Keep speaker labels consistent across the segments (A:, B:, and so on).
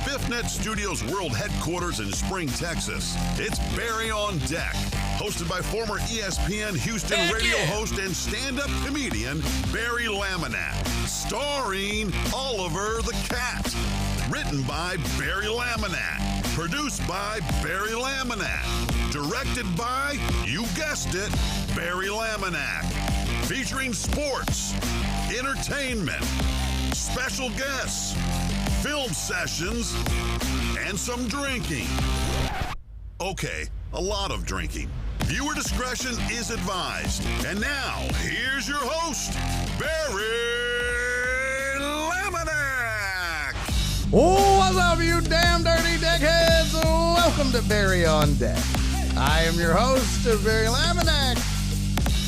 A: BiffNet Studios World Headquarters in Spring, Texas, it's Barry on Deck. Hosted by former ESPN Houston radio host and stand-up comedian Barry Laminack. Starring Oliver the Cat. Written by Barry Laminack. Produced by Barry Laminack. Directed by, you guessed it, Barry Laminack. Featuring sports, entertainment, special guests, film sessions, and some drinking. Okay, a lot of drinking. Viewer discretion is advised. And now, here's your host, Barry Laminack.
B: Oh, what's up, you damn dirty deckheads? Welcome to Barry on Deck. I am your host, Barry Laminack.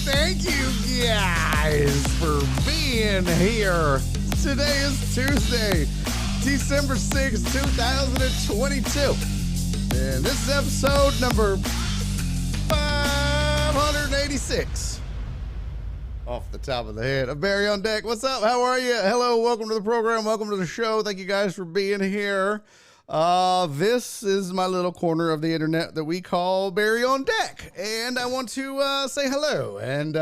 B: Thank you guys for being here. Today is Tuesday, December 6th, 2022. And this is episode number 586. Off the top of the head of Barry on Deck. What's up? How are you? Hello, welcome to the program. Welcome to the show. Thank you guys for being here. This is my little corner of the internet that we call Barry on Deck. And I want to say hello and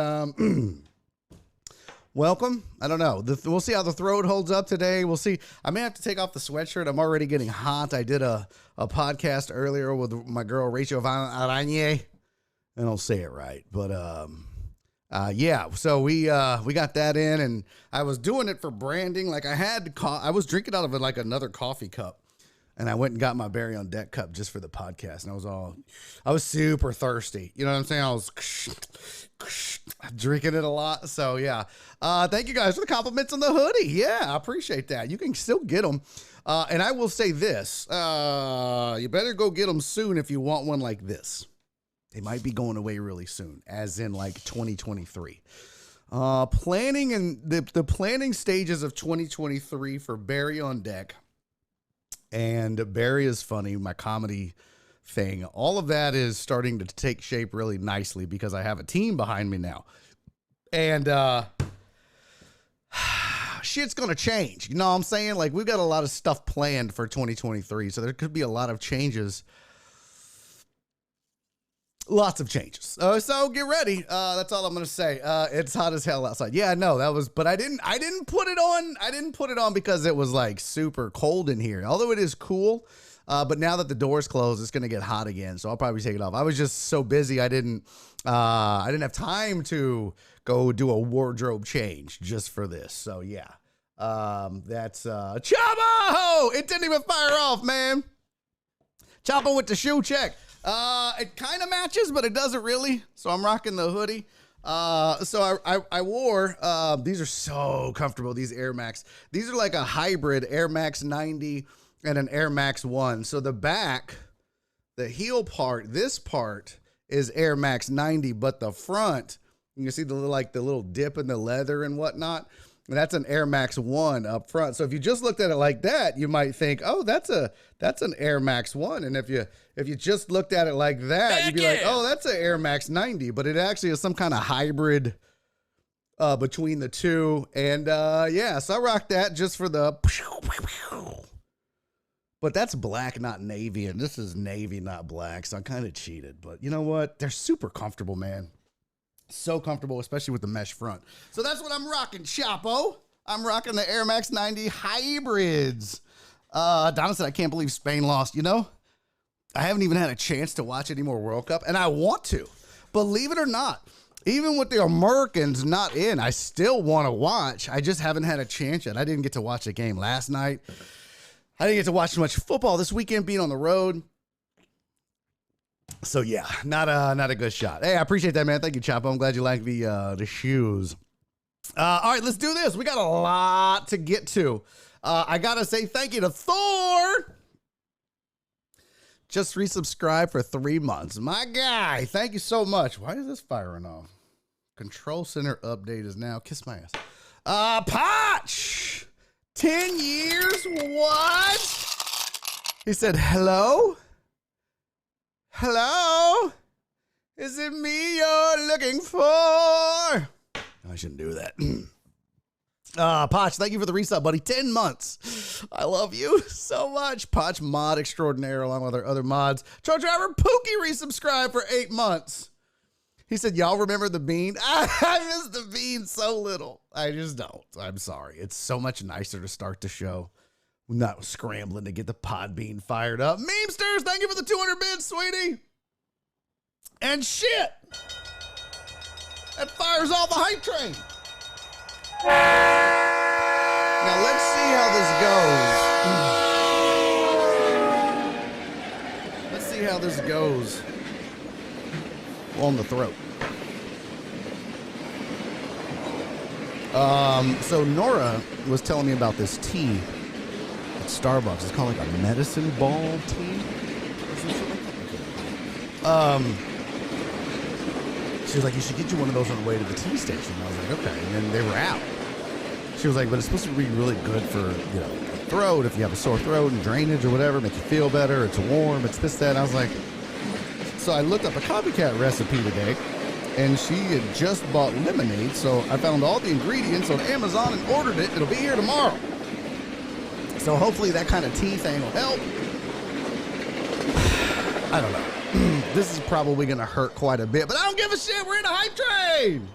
B: welcome. I don't know. We'll see how the throat holds up today. We'll see. I may have to take off the sweatshirt. I'm already getting hot. I did a podcast earlier with my girl Rachel Aranye. I don't say it right, but yeah. So we got that in, and I was doing it for branding. Like I was drinking out of it like another coffee cup, and I went and got my Barry on Deck cup just for the podcast, and I was super thirsty. You know what I'm saying? I was drinking it a lot. So yeah. Thank you guys for the compliments on the hoodie. Yeah, I appreciate that. You can still get them. And I will say this, you better go get them soon if you want one like this. They might be going away really soon, as in like 2023. Planning and the planning stages of 2023 for Barry on Deck and Barry is Funny, my comedy thing. All of that is starting to take shape really nicely because I have a team behind me now. And shit's going to change. You know what I'm saying? Like, we've got a lot of stuff planned for 2023, so there could be a lot of changes. Lots of changes. So get ready. That's all I'm going to say. It's hot as hell outside. Yeah, no, but I didn't put it on. I didn't put it on because it was like super cold in here. Although it is cool. But now that the door's closed, it's going to get hot again. So I'll probably take it off. I was just so busy. I didn't have time to go do a wardrobe change just for this. So yeah, that's, Chavo! It didn't even fire off, man. Chopper with the shoe check. It kind of matches, but it doesn't really. So I'm rocking the hoodie. So I wore, these are so comfortable. These Air Max, these are like a hybrid Air Max 90 and an Air Max 1. So the back, the heel part, this part is Air Max 90, but the front, you can see the little dip in the leather and whatnot. And that's an Air Max 1 up front. So if you just looked at it like that, you might think, oh, that's an Air Max 1. And if you just looked at it like that, you'd be like, oh, that's an Air Max 90. But it actually is some kind of hybrid between the two. And yeah, so I rocked that just for the. But that's black, not navy. And this is navy, not black. So I kind of cheated. But you know what? They're super comfortable, man. So comfortable, especially with the mesh front. So that's what I'm rocking, Chapo. I'm rocking the Air Max 90 hybrids. Donna said, I can't believe Spain lost. You know, I haven't even had a chance to watch any more World Cup, and I want to. Believe it or not, even with the Americans not in, I still want to watch. I just haven't had a chance yet. I didn't get to watch the game last night. I didn't get to watch much football this weekend being on the road. So yeah, not a good shot. Hey, I appreciate that, man. Thank you, Chapo. I'm glad you like the shoes. All right, let's do this. We got a lot to get to. I gotta say thank you to Thor. Just resubscribed for 3 months. My guy, thank you so much. Why is this firing off? Control center update is now. Kiss my ass. Potch! 10 years? What? He said, hello? Hello? Is it me you're looking for? I shouldn't do that. Poch, thank you for the resub, buddy. 10 months. I love you so much. Poch mod extraordinaire along with our other mods. Truck driver Pookie resubscribed for 8 months. He said, y'all remember the bean? I miss the bean so little. I just don't. I'm sorry. It's so much nicer to start the show. Not scrambling to get the pod bean fired up. Memesters, thank you for the 200 bits, sweetie. And shit. That fires off the hype train. Now let's see how this goes. Let's see how this goes on the throat. So Nora was telling me about this tea at Starbucks. It's called like a medicine ball tea. She was like, you should get you one of those on the way to the tea station. And I was like, okay. And then they were out. She was like, but it's supposed to be really good for, you know, the throat, if you have a sore throat and drainage or whatever, make you feel better. It's warm. It's this, that. And I was like, so I looked up a copycat recipe today, and she had just bought lemonade. So I found all the ingredients on Amazon and ordered it. It'll be here tomorrow. So hopefully that kind of tea thing will help. I don't know. This is probably going to hurt quite a bit, but I don't give a shit. We're in a hype train.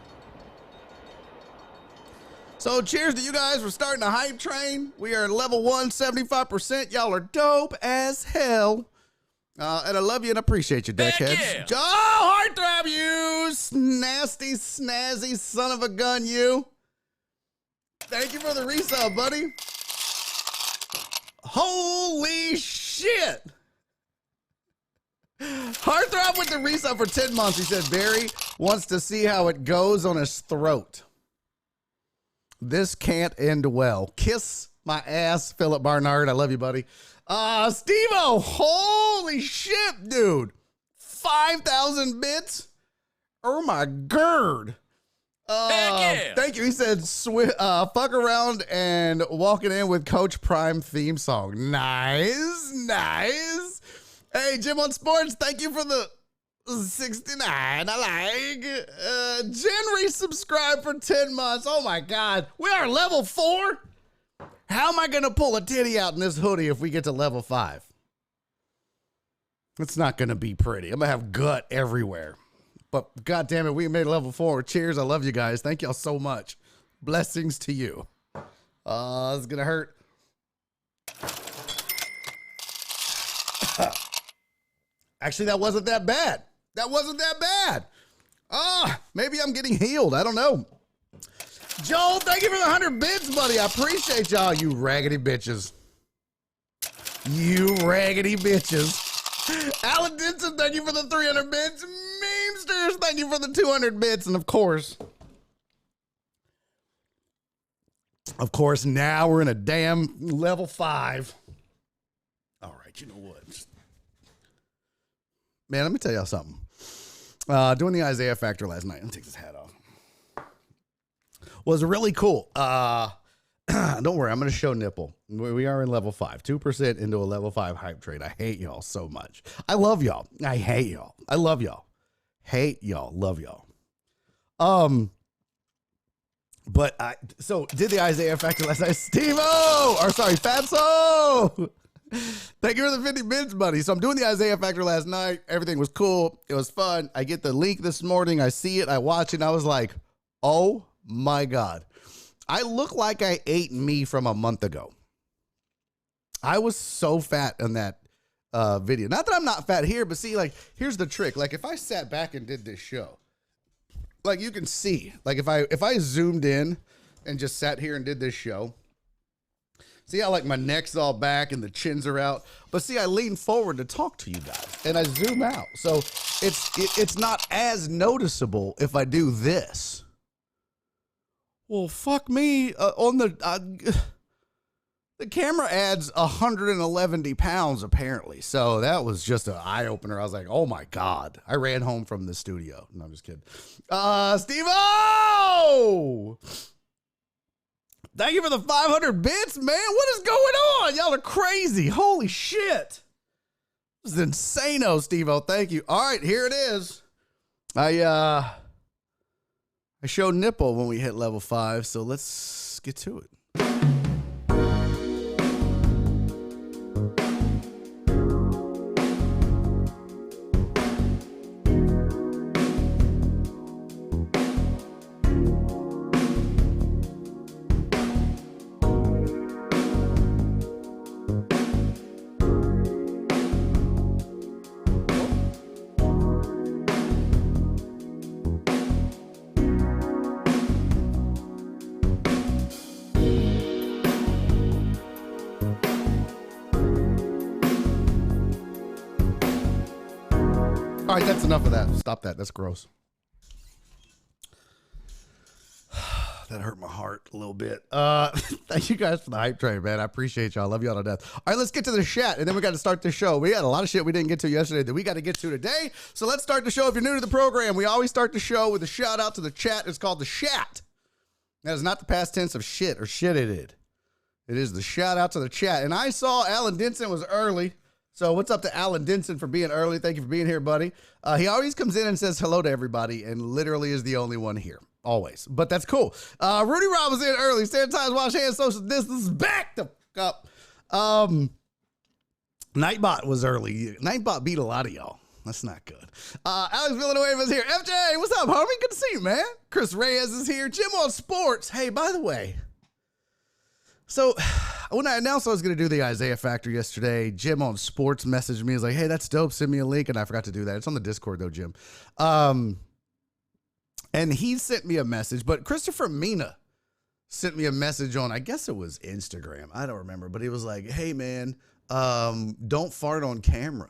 B: So cheers to you guys for starting a hype train. We are at level 1, 75%. Y'all are dope as hell. And I love you and appreciate you, deckheads. Yeah. Oh, heartthrob, you nasty, snazzy son of a gun, you. Thank you for the resub, buddy. Holy shit. Heartthrob with the resub for 10 months. He said Barry wants to see how it goes on his throat. This can't end well. Kiss my ass, Philip Barnard. I love you, buddy. Steve-O, holy shit, dude. 5,000 bits? Oh, my gird. Yeah. Thank you. He said, fuck around and walking in with Coach Prime theme song. Nice, nice. Hey, Jim on Sports, thank you for the 69. I like. Jen resubscribed for 10 months. Oh, my God. We are level 4? How am I going to pull a titty out in this hoodie if we get to level 5? It's not going to be pretty. I'm going to have gut everywhere. But God damn it, we made level 4. Cheers. I love you guys. Thank y'all so much. Blessings to you. It's going to hurt. Actually, that wasn't that bad. That wasn't that bad. Maybe I'm getting healed. I don't know. Joel, thank you for the 100 bits, buddy. I appreciate y'all, you raggedy bitches. You raggedy bitches. Alan Denson, thank you for the 300 bits. Memesters, thank you for the 200 bits. And of course, now we're in a damn level 5. All right, you know what? Man, let me tell y'all something. Doing the Isaiah Factor last night. Let me take this hat off. Was really cool. Don't worry, I'm going to show nipple. We are in level 5. 2% into a level 5 hype trade. I hate y'all so much. I love y'all. I hate y'all. I love y'all. Hate y'all. Love y'all. But so did the Isaiah Factor last night. Steve-O! Or sorry, Fatso! Thank you for the 50 bits, buddy. So I'm doing the Isaiah Factor last night. Everything was cool. It was fun. I get the link this morning. I see it. I watch it. And I was like, oh my God. I look like I ate me from a month ago. I was so fat in that video. Not that I'm not fat here, but see, like, here's the trick. Like, if I sat back and did this show, like, you can see, like, if I zoomed in and just sat here and did this show, see how, like, my neck's all back and the chins are out? But see, I lean forward to talk to you guys, and I zoom out. So it's not as noticeable if I do this. Well, fuck me. On the camera adds 111 pounds, apparently. So that was just an eye-opener. I was like, oh, my God. I ran home from the studio. No, I'm just kidding. Steve-O! Thank you for the 500 bits, man. What is going on? Y'all are crazy. Holy shit. This is insane-o, Steve-O. Thank you. All right, here it is. I showed nipple when we hit level 5, so let's get to it. All right, that's enough of that. Stop that. That's gross. That hurt my heart a little bit. Thank you guys for the hype train, man. I appreciate y'all. Love y'all to death. All right, let's get to the chat, and then we got to start the show. We got a lot of shit we didn't get to yesterday that we got to get to today. So let's start the show. If you're new to the program, we always start the show with a shout out to the chat. It's called the Shat. That is not the past tense of shit or shitted. It is the shout out to the chat. And I saw Alan Denson was early. So what's up to Alan Denson for being early? Thank you for being here, buddy. He always comes in and says hello to everybody and literally is the only one here. Always. But that's cool. Rudy Rob was in early. Sanitize, wash hands, social distance. Back the fuck up. Nightbot was early. Nightbot beat a lot of y'all. That's not good. Alex Villanueva is here. FJ, what's up, homie? Good to see you, man. Chris Reyes is here. Jim on Sports. Hey, by the way, so when I announced I was going to do the Isaiah Factor yesterday, Jim on Sports messaged me. He's like, hey, that's dope. Send me a link. And I forgot to do that. It's on the Discord, though, Jim. And he sent me a message. But Christopher Mina sent me a message on, I guess it was Instagram. I don't remember. But he was like, hey, man, don't fart on camera.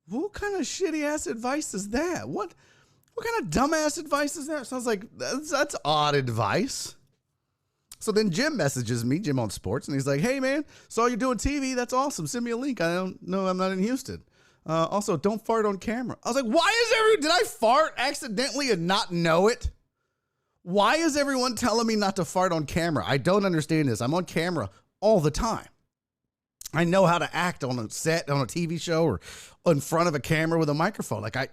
B: What kind of shitty-ass advice is that? What kind of dumbass advice is that? So I was like, that's odd advice. So then Jim messages me, Jim on Sports, and he's like, hey, man, saw you doing TV. That's awesome. Send me a link. I don't know. I'm not in Houston. Also, don't fart on camera. I was like, did I fart accidentally and not know it? Why is everyone telling me not to fart on camera? I don't understand this. I'm on camera all the time. I know how to act on a set, on a TV show, or in front of a camera with a microphone. Like, I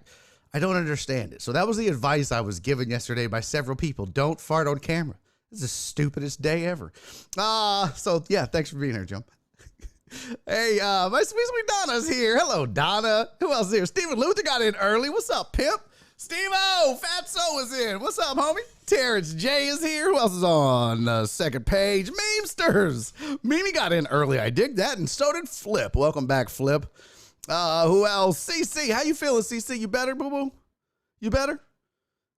B: don't understand it. So that was the advice I was given yesterday by several people. Don't fart on camera. This is the stupidest day ever. So yeah, thanks for being here, Jim. Hey, my sweet Donna's here. Hello, Donna. Who else is here? Stephen Luther got in early. What's up, pimp? Steve-O, Fatso is in. What's up, homie? Terrence J is here. Who else is on the second page? Memesters. Mimi got in early. I dig that. And so did Flip. Welcome back, Flip. Who else? CC. How you feeling, CC? You better, boo-boo? You better?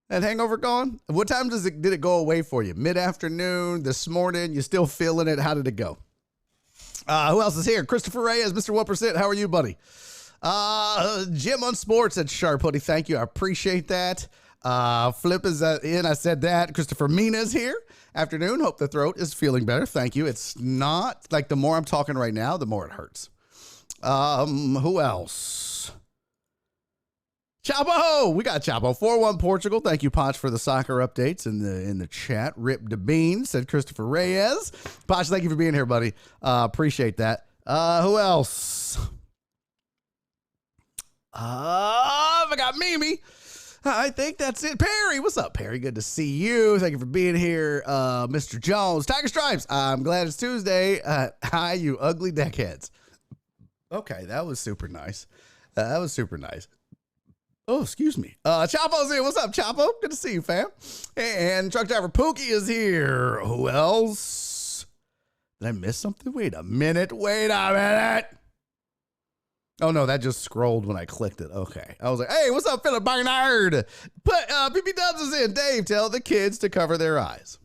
B: That hangover gone? What time did it go away for you? Mid-afternoon, this morning? You still feeling it? How did it go? Who else is here? Christopher Reyes, Mr. 1%. How are you, buddy? Jim on Sports at Sharp Hoodie. Thank you. I appreciate that. Flip is in. I said that. Christopher Mina is here. Afternoon. Hope the throat is feeling better. Thank you. It's not like the more I'm talking right now, the more it hurts. Who else? Chapo. We got Chapo. 4-1 Portugal. Thank you, Poch, for the soccer updates in the chat. Rip the bean, said Christopher Reyes. Poch, thank you for being here, buddy. Appreciate that. Who else? I got Mimi. I think that's it. Perry, what's up, Perry? Good to see you. Thank you for being here. Mr. Jones, Tiger Stripes. I'm glad it's Tuesday. Hi, you ugly deckheads. Okay, that was super nice. Oh, excuse me. Chapo's in. What's up, Chapo? Good to see you, fam. And truck driver Pookie is here. Who else? Did I miss something? Wait a minute. Oh, no, that just scrolled when I clicked it. Okay. I was like, hey, what's up, Philip Barnard? But PP Dubs is in. Dave, tell the kids to cover their eyes.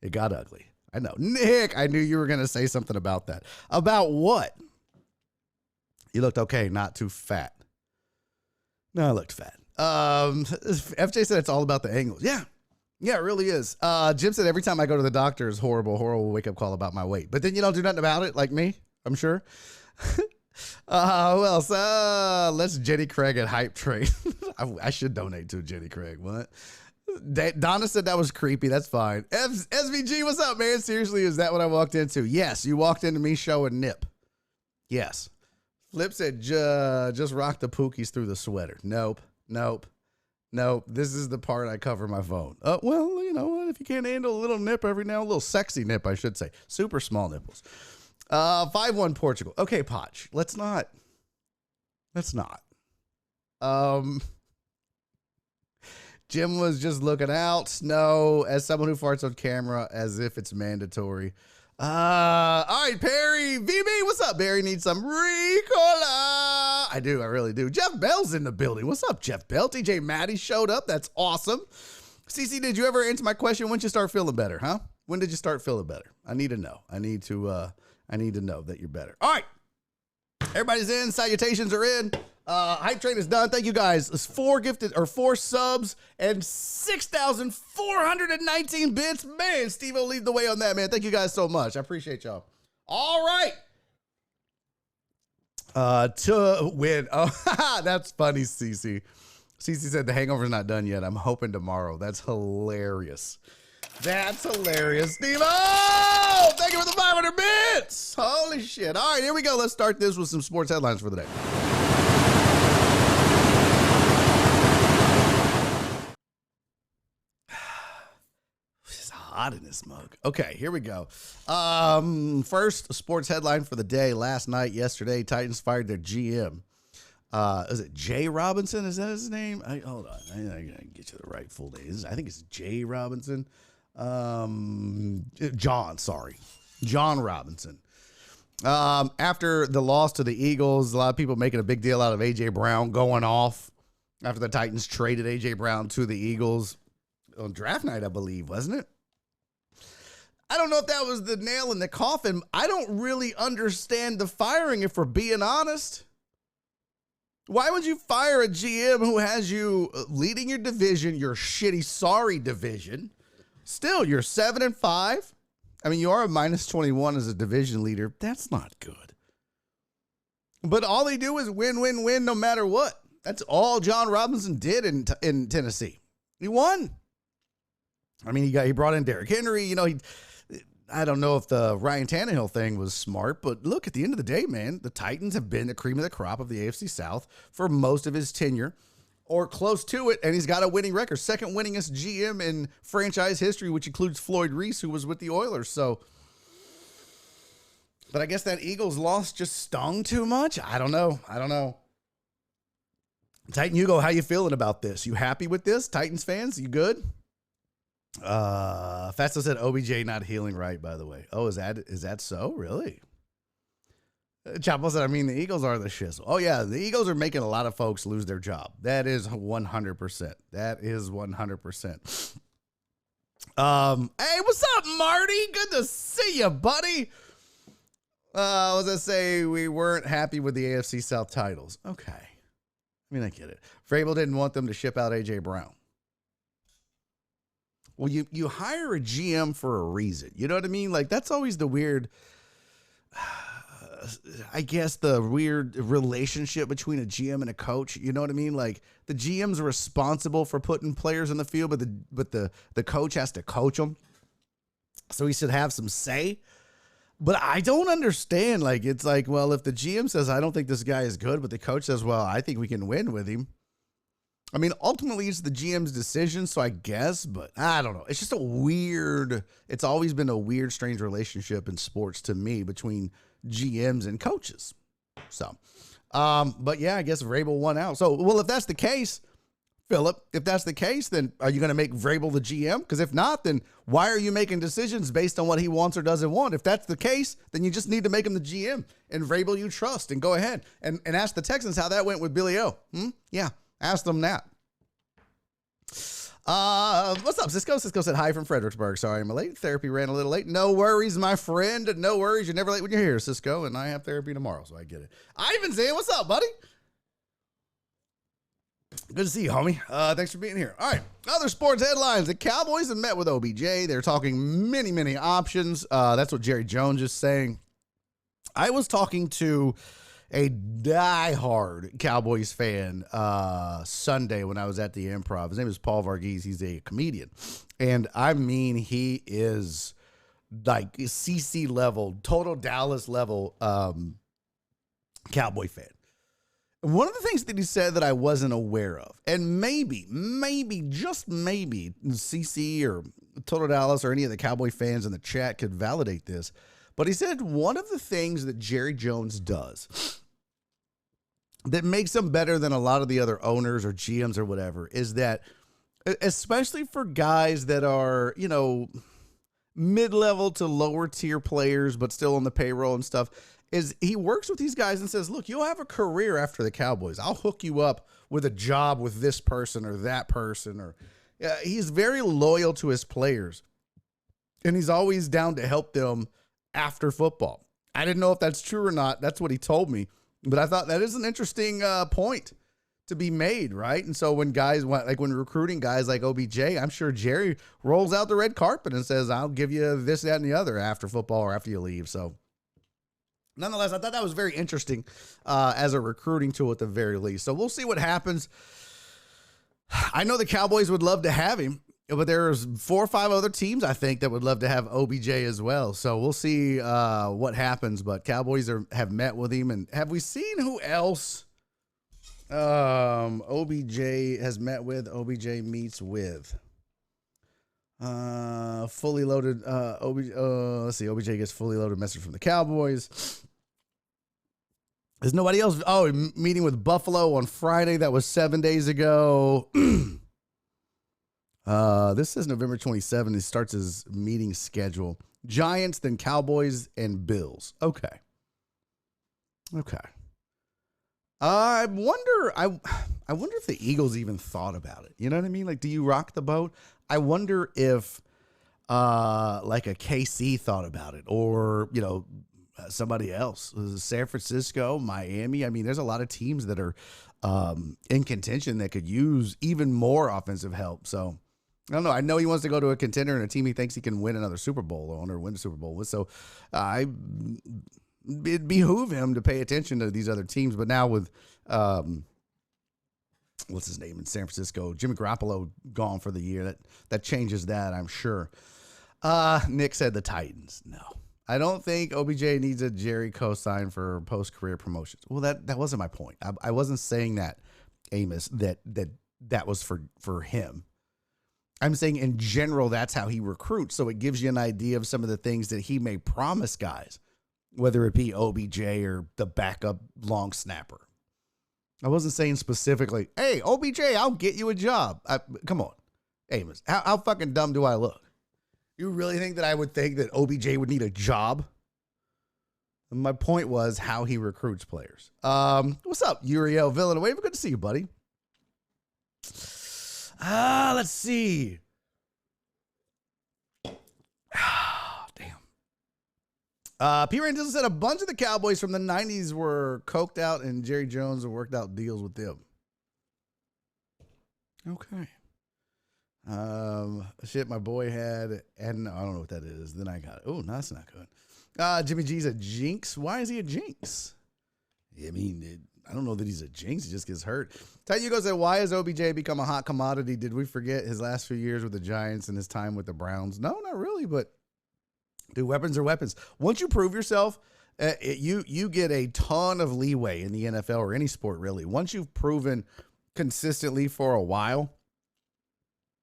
B: It got ugly. I know. Nick, I knew you were going to say something about that. About what? You looked okay, not too fat. No, I looked fat. FJ said it's all about the angles. Yeah, it really is. Jim said every time I go to the doctor is horrible wake-up call about my weight. But then you don't do nothing about it, like me, I'm sure. Who else? Let's Jenny Craig at Hype Train. I should donate to Jenny Craig. What? Donna said that was creepy. That's fine. SVG, what's up, man? Seriously, is that what I walked into? Yes, you walked into me showing nip. Yes. Flip said, just rock the Pookies through the sweater. Nope. No, this is the part I cover my phone. Well, you know what? If you can't handle a little nip every now, a little sexy nip, I should say. Super small nipples. 5-1 Portugal. Okay, Poch. Let's not. Jim was just looking out. No, as someone who farts on camera, as if it's mandatory. All right, Perry. VB, what's up? Barry needs some Ricola. I do. I really do. Jeff Bell's in the building. What's up, Jeff Bell? TJ Maddie showed up. That's awesome. CC, did you ever answer my question? When did you start feeling better, huh? When did you start feeling better? I need to know. I need to know that you're better. All right. Everybody's in. Salutations are in. Hype train is done. Thank you guys. It's 4 subs and 6,419 bits. Man, Steve will lead the way on that, man. Thank you guys so much. I appreciate y'all. All right. To win. Oh, that's funny, Cece. Cece said the hangover's not done yet. I'm hoping tomorrow. That's hilarious. That's hilarious. Steve-O! Thank you for the 500 bits. Holy shit. All right, here we go. Let's start this with some sports headlines for the day. It's hot in this mug. Okay, here we go. First sports headline for the day. Last night, yesterday, Titans fired their GM. Is it Jay Robinson? Is that his name? Hold on. I gotta get you the right full name. I think it's Jay Robinson. John Robinson. After the loss to the Eagles, a lot of people making a big deal out of A.J. Brown going off after the Titans traded A.J. Brown to the Eagles on draft night, I believe, wasn't it? I don't know if that was the nail in the coffin. I don't really understand the firing, if we're being honest. Why would you fire a GM who has you leading your division, your shitty, sorry division? Still, you're 7-5. I mean, you are a -21 as a division leader. That's not good. But all they do is win, win, win, no matter what. That's all John Robinson did in Tennessee. He won. I mean, he brought in Derrick Henry. You know, I don't know if the Ryan Tannehill thing was smart, but look, at the end of the day, man, the Titans have been the cream of the crop of the AFC South for most of his tenure, or close to it, and he's got a winning record. Second winningest GM in franchise history, which includes Floyd Reese, who was with the Oilers. So, but I guess that Eagles loss just stung too much. I don't know. Titan Hugo, how you feeling about this? You happy with this? Titans fans, you good? Fasto said OBJ not healing right, by the way. Oh, is that so? Really? Chapo said, I mean, the Eagles are the shizzle. Oh, yeah, the Eagles are making a lot of folks lose their job. That is 100%. That is 100%. Hey, what's up, Marty? Good to see you, buddy. What was I say? We weren't happy with the AFC South titles. Okay. I mean, I get it. Vrabel didn't want them to ship out A.J. Brown. Well, you hire a GM for a reason. You know what I mean? Like, that's always the weird... I guess the weird relationship between a GM and a coach. You know what I mean? Like, the GM's responsible for putting players in the field, but the coach has to coach them. So he should have some say. But I don't understand. Like, it's like, well, if the GM says, I don't think this guy is good, but the coach says, well, I think we can win with him. I mean, ultimately, it's the GM's decision, so I guess, but I don't know. It's just it's always been a weird, strange relationship in sports to me between GMs and coaches. So, but yeah, I guess Vrabel won out. So, well, if that's the case, Philip, if that's the case, then are you going to make Vrabel the GM? Because if not, then why are you making decisions based on what he wants or doesn't want? If that's the case, then you just need to make him the GM and Vrabel you trust, and go ahead and ask the Texans how that went with Billy O. Yeah. Ask them that. What's up, Cisco? Cisco said hi from Fredericksburg. Sorry, I'm late. Therapy ran a little late. No worries, my friend. No worries. You're never late when you're here, Cisco. And I have therapy tomorrow, so I get it. Ivan saying, what's up, buddy? Good to see you, homie. Thanks for being here. All right. Other sports headlines. The Cowboys have met with OBJ. They're talking many, many options. That's what Jerry Jones is saying. I was talking to a diehard Cowboys fan Sunday when I was at the Improv. His name is Paul Varghese. He's a comedian. And I mean, he is like CC level, total Dallas level Cowboy fan. One of the things that he said that I wasn't aware of, and maybe, just maybe, CC or Total Dallas or any of the Cowboy fans in the chat could validate this, but he said one of the things that Jerry Jones does that makes him better than a lot of the other owners or GMs or whatever is that, especially for guys that are, mid-level to lower tier players, but still on the payroll and stuff, is he works with these guys and says, look, you'll have a career after the Cowboys. I'll hook you up with a job with this person or that person. Or he's very loyal to his players, and he's always down to help them after football. I didn't know if that's true or not. That's what he told me, but I thought that is an interesting point to be made, right? And so when guys want, like when recruiting guys like OBJ, I'm sure Jerry rolls out the red carpet and says, I'll give you this, that, and the other after football or after you leave. So nonetheless, I thought that was very interesting as a recruiting tool at the very least. So we'll see what happens. I know the Cowboys would love to have him, but there's 4 or 5 other teams, I think, that would love to have OBJ as well. So we'll see what happens. But Cowboys have met with him. And have we seen who else OBJ has met with? OBJ meets with fully loaded let's see, OBJ gets fully loaded message from the Cowboys. There's nobody else. Oh, meeting with Buffalo on Friday. That was 7 days ago. This says November 27th. He starts his meeting schedule. Giants, then Cowboys and Bills. Okay. I wonder if the Eagles even thought about it. You know what I mean? Like, do you rock the boat? I wonder if like a KC thought about it, or, somebody else. San Francisco, Miami. I mean, there's a lot of teams that are in contention that could use even more offensive help. So I don't know. I know he wants to go to a contender and a team he thinks he can win another Super Bowl on or win the Super Bowl with. So it'd behoove him to pay attention to these other teams. But now with what's his name in San Francisco, Jimmy Garoppolo gone for the year, that changes that, I'm sure. Nick said the Titans. No, I don't think OBJ needs a Jerry cosign for post-career promotions. Well, that wasn't my point. I wasn't saying that, Amos, that was for him. I'm saying in general, that's how he recruits. So it gives you an idea of some of the things that he may promise guys, whether it be OBJ or the backup long snapper. I wasn't saying specifically, hey, OBJ, I'll get you a job. Come on, Amos, how fucking dumb do I look? You really think that I would think that OBJ would need a job? My point was how he recruits players. What's up, Uriel Villanueva? Good to see you, buddy. Let's see. Damn. P. Randall said a bunch of the Cowboys from the 90s were coked out and Jerry Jones worked out deals with them. Okay. Shit my boy had, and I don't know what that is. Then I got it. Oh, no, that's not good. Jimmy G's a jinx. Why is he a jinx? I mean, I don't know that he's a jinx. He just gets hurt. Hugo said, why has OBJ become a hot commodity? Did we forget his last few years with the Giants and his time with the Browns? No, not really, but dude, weapons are weapons. Once you prove yourself, you get a ton of leeway in the NFL or any sport, really. Once you've proven consistently for a while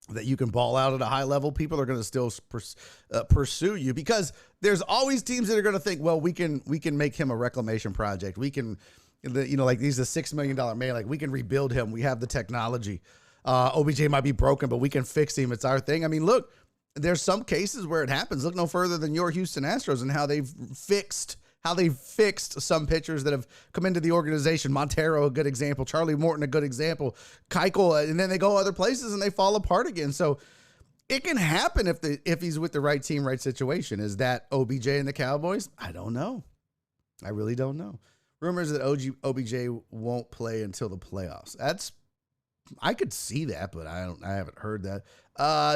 B: that you can ball out at a high level, people are going to still pursue you, because there's always teams that are going to think, well, we can make him a reclamation project. We can, like he's a $6 million man. Like, we can rebuild him. We have the technology. OBJ might be broken, but we can fix him. It's our thing. I mean, look, there's some cases where it happens. Look no further than your Houston Astros and how they've fixed some pitchers that have come into the organization. Montero, a good example. Charlie Morton, a good example. Keuchel, and then they go other places and they fall apart again. So it can happen if he's with the right team, right situation. Is that OBJ and the Cowboys? I don't know. I really don't know. Rumors that OBJ won't play until the playoffs. I could see that, but I haven't heard that.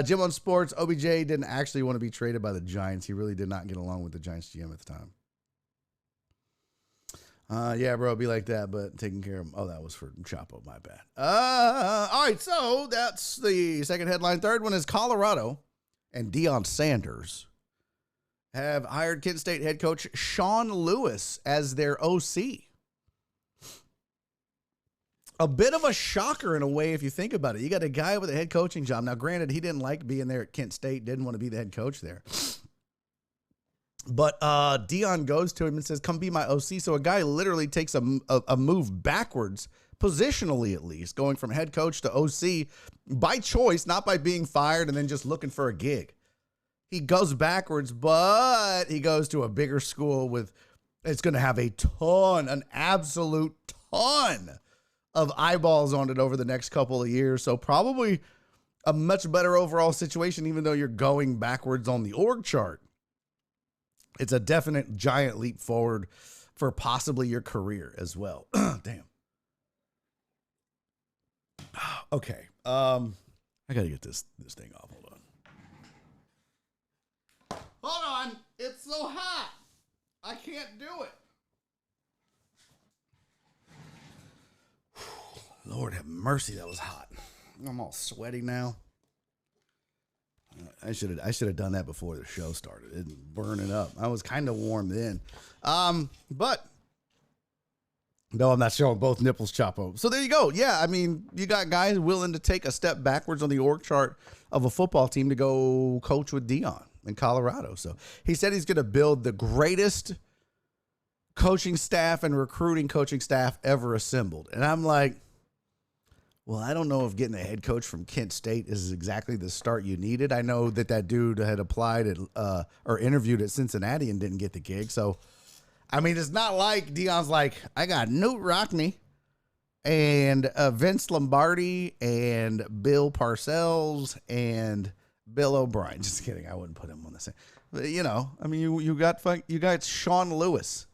B: Jim on Sports, OBJ didn't actually want to be traded by the Giants. He really did not get along with the Giants GM at the time. Yeah, bro, it'd be like that, but taking care of him. Oh, that was for Chapo, my bad. All right, so that's the second headline. Third one is Colorado and Deion Sanders have hired Kent State head coach Sean Lewis as their OC. a bit of a shocker in a way if you think about it. You got a guy with a head coaching job. Now, granted, he didn't like being there at Kent State, didn't want to be the head coach there. But Deion goes to him and says, come be my OC. So a guy literally takes a move backwards, positionally at least, going from head coach to OC by choice, not by being fired and then just looking for a gig. He goes backwards, but he goes to a bigger school with, it's going to have an absolute ton of eyeballs on it over the next couple of years. So probably a much better overall situation, even though you're going backwards on the org chart. It's a definite giant leap forward for possibly your career as well. Damn. Okay. I got to get this thing off. Hold on. Hold on. It's so hot. I can't do it. Lord have mercy, that was hot. I'm all sweaty now. I should have done that before the show started. It burning up. I was kind of warm then. But no, I'm not showing both nipples, Chapo. So there you go. Yeah, I mean, you got guys willing to take a step backwards on the org chart of a football team to go coach with Deion in Colorado. So he said he's going to build the greatest coaching staff and recruiting coaching staff ever assembled. And I'm like, well, I don't know if getting a head coach from Kent State is exactly the start you needed. I know that dude had applied at or interviewed at Cincinnati and didn't get the gig. So, I mean, it's not like Deion's like, I got Newt Rockne and Vince Lombardi and Bill Parcells and Bill O'Brien. Just kidding. I wouldn't put him on the same. But, you know, I mean, you got Sean Lewis,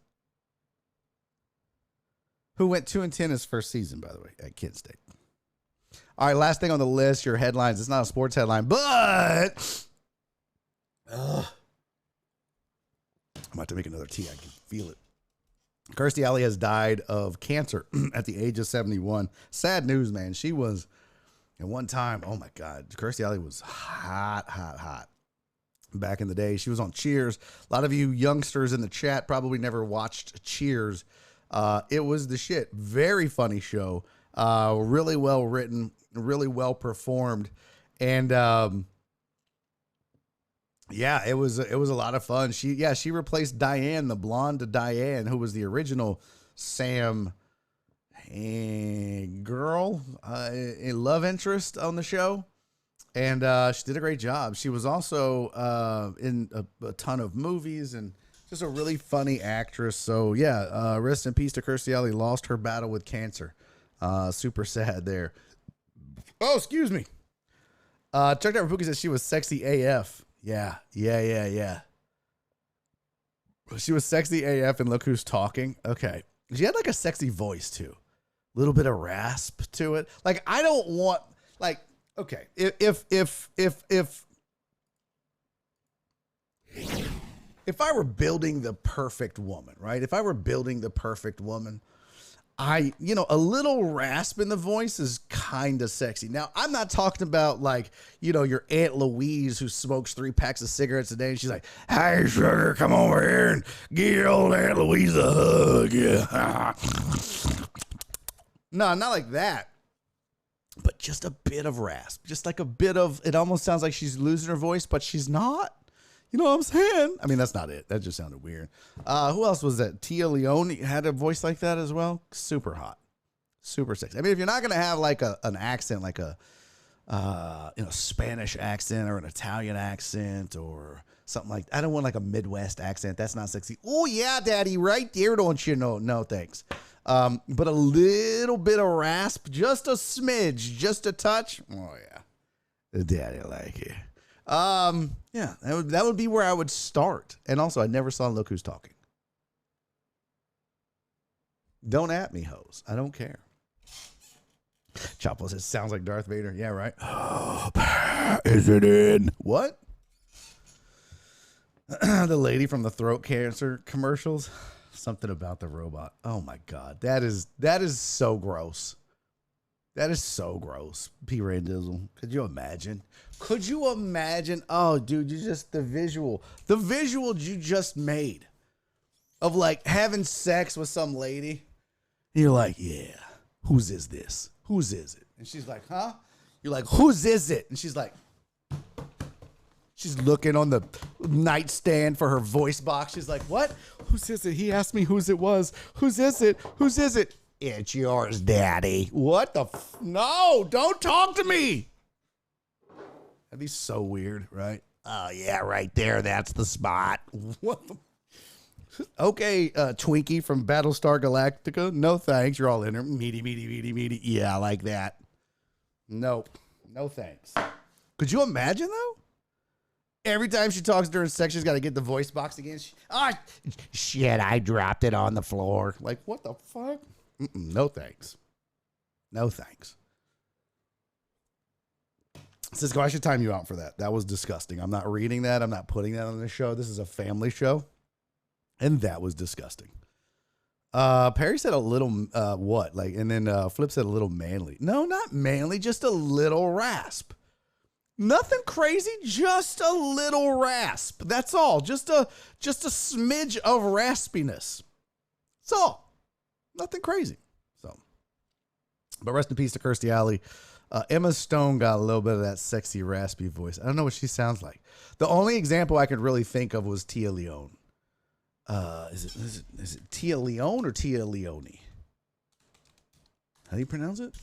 B: who went 2-10 his first season, by the way, at Kent State. All right, last thing on the list, your headlines. It's not a sports headline, but I'm about to make another tea. I can feel it. Kirstie Alley has died of cancer at the age of 71. Sad news, man. She was, at one time, oh my God, Kirstie Alley was hot. Back in the day, she was on Cheers. A lot of you youngsters in the chat probably never watched Cheers. It was the shit. Very funny show. Really well written, really well performed. And, yeah, it was a lot of fun. She replaced Diane, the blonde Diane, who was the original Sam girl, a love interest on the show. And, she did a great job. She was also, in a ton of movies and just a really funny actress. So yeah, rest in peace to Kirstie Alley. Lost her battle with cancer. Super sad there. Oh, excuse me. Chuck Rapuki says she was sexy AF. Yeah. She was sexy AF, and look who's talking. Okay. She had like a sexy voice too. A little bit of rasp to it. Like, I don't want, like, okay. If I were building the perfect woman, right? If I were building the perfect woman, a little rasp in the voice is kind of sexy. Now, I'm not talking about like, your Aunt Louise who smokes 3 packs of cigarettes a day and she's like, "Hey, sugar, come over here and give old Aunt Louise a hug." Yeah. No, not like that. But just a bit of rasp. Just like a bit of, it almost sounds like she's losing her voice, but she's not. You know what I'm saying? I mean, that's not it. That just sounded weird. Who else was that? Tia Leone had a voice like that as well. Super hot. Super sexy. I mean, if you're not going to have like an accent, like a Spanish accent or an Italian accent or something like that. I don't want like a Midwest accent. That's not sexy. Oh, yeah, daddy, right there, don't you know? No, thanks. But a little bit of rasp, just a smidge, just a touch. Oh, yeah. Daddy like it. Yeah, that would be where I would start. And also, I never saw Look Who's Talking. Don't at me, hoes. I don't care. Chapo says, sounds like Darth Vader. Yeah, right. Oh, is it in? What? The lady from the throat cancer commercials. Something about the robot. Oh my God. That is so gross. That is so gross. P. Randizzle. Could you imagine? Oh, dude, the visual you just made of like having sex with some lady. You're like, yeah, whose is this? Whose is it? And she's like, huh? You're like, whose is it? And she's like, she's looking on the nightstand for her voice box. She's like, what? Whose is it? He asked me whose it was. Whose is it? Whose is it? It's yours, Daddy. What the? No, don't talk to me. That'd be so weird, right? Oh, yeah, right there. That's the spot. What the? Okay, Twinkie from Battlestar Galactica. No thanks. You're all in there. Meaty. Yeah, I like that. Nope. No thanks. Could you imagine, though? Every time she talks during sex, she's got to get the voice box again. Shit, I dropped it on the floor. Like, what the fuck? No thanks. No thanks. Cisco, I should time you out for that. That was disgusting. I'm not reading that. I'm not putting that on the show. This is a family show. And that was disgusting. Perry said a little, what? Like, and then Flip said a little manly. No, not manly, just a little rasp. Nothing crazy, just a little rasp. That's all. Just a smidge of raspiness. That's all. Nothing crazy. So, but rest in peace to Kirstie Alley. Emma Stone got a little bit of that sexy, raspy voice. I don't know what she sounds like. The only example I could really think of was Tia Leone. Is it Tia Leone or Tia Leone? How do you pronounce it?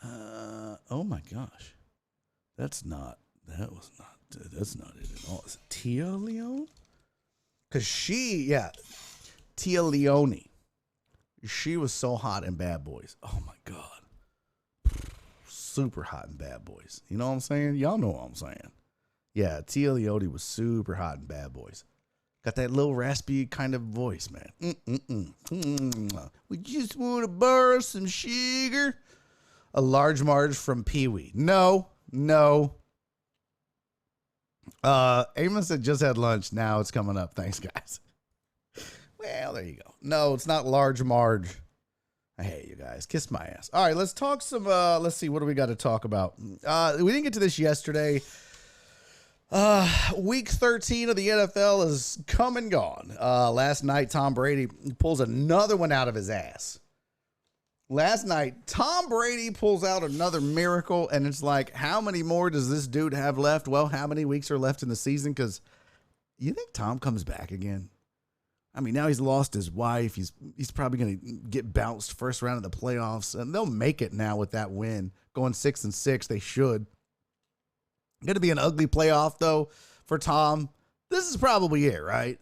B: Oh my gosh. That's not it at all. Is it Tia Leone? Because Tia Leone. She was so hot in Bad Boys. Oh my God. Super hot in Bad Boys. You know what I'm saying? Y'all know what I'm saying. Yeah, Tia Leone was super hot in Bad Boys. Got that little raspy kind of voice, man. We just want to borrow some sugar. A large Marge from Pee-wee. No. Amos said just had lunch. Now it's coming up. Thanks, guys. Well, there you go. No, it's not Large Marge. I hate you guys. Kiss my ass. All right, let's talk some, let's see. What do we got to talk about? We didn't get to this yesterday. Week 13 of the NFL is come and gone. Last night, Tom Brady pulls another one out of his ass. Last night, Tom Brady pulls out another miracle, and it's like, how many more does this dude have left? Well, how many weeks are left in the season? Because you think Tom comes back again? I mean, now he's lost his wife. He's probably going to get bounced first round of the playoffs, and they'll make it now with that win. Going 6-6, they should. Going to be an ugly playoff, though, for Tom. This is probably it, right?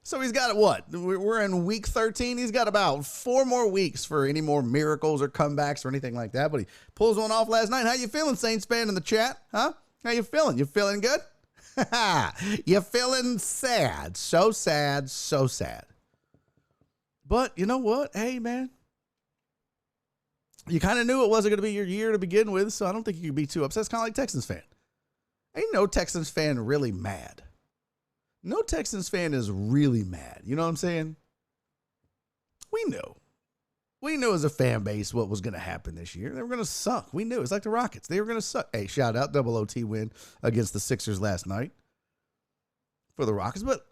B: So he's got what? We're in week 13. He's got about 4 more weeks for any more miracles or comebacks or anything like that. But he pulls one off last night. How you feeling, Saints fan in the chat? Huh? How you feeling? You feeling good? You feeling sad. So sad, so sad. But you know what? Hey, man. You kind of knew it wasn't going to be your year to begin with, so I don't think you could be too upset. It's kind of like Texans fan. Ain't no Texans fan really mad. No Texans fan is really mad. You know what I'm saying? We knew. We knew as a fan base what was going to happen this year. They were going to suck. We knew. It's like the Rockets. They were going to suck. Hey, shout out, double OT win against the Sixers last night for the Rockets. But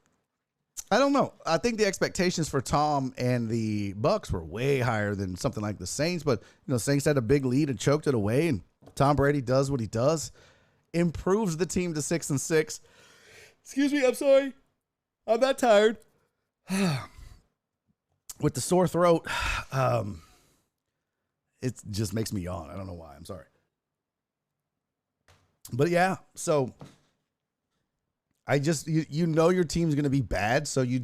B: I don't know. I think the expectations for Tom and the Bucks were way higher than something like the Saints. But, you know, Saints had a big lead and choked it away. And Tom Brady does what he does. Improves the team to 6-6. Excuse me, I'm sorry. I'm not tired. With the sore throat, it just makes me yawn. I don't know why. I'm sorry. But yeah, so I just, you know your team's going to be bad, so you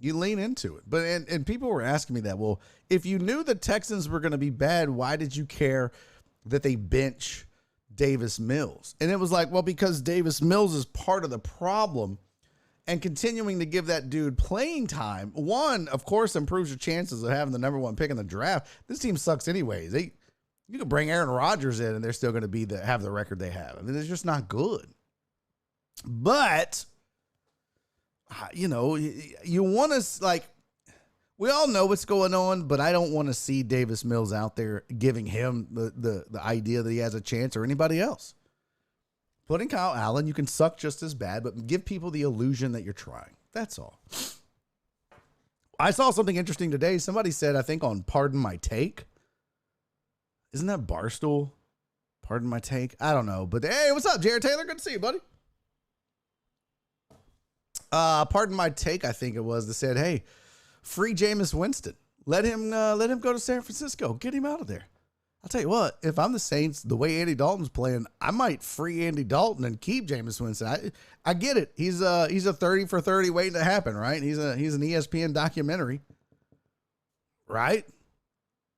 B: lean into it. But and people were asking me that, well, if you knew the Texans were going to be bad, why did you care that they bench Davis Mills? And it was like, well, because Davis Mills is part of the problem, and continuing to give that dude playing time, one, of course, improves your chances of having the number 1 pick in the draft. This team sucks anyways. You could bring Aaron Rodgers in and they're still going to have the record they have. I mean, it's just not good. But, you know, you want to, like, we all know what's going on, but I don't want to see Davis Mills out there giving him the idea that he has a chance or anybody else. Putting Kyle Allen, you can suck just as bad, but give people the illusion that you're trying. That's all. I saw something interesting today. Somebody said, I think on Pardon My Take. Isn't that Barstool? Pardon My Take? I don't know. But hey, what's up, Jared Taylor? Good to see you, buddy. Pardon My Take, I think it was, that said, hey, free Jameis Winston. Let him go to San Francisco. Get him out of there. I'll tell you what, if I'm the Saints, the way Andy Dalton's playing, I might free Andy Dalton and keep Jameis Winston. I get it. He's a 30 for 30 waiting to happen, right? He's an ESPN documentary, right?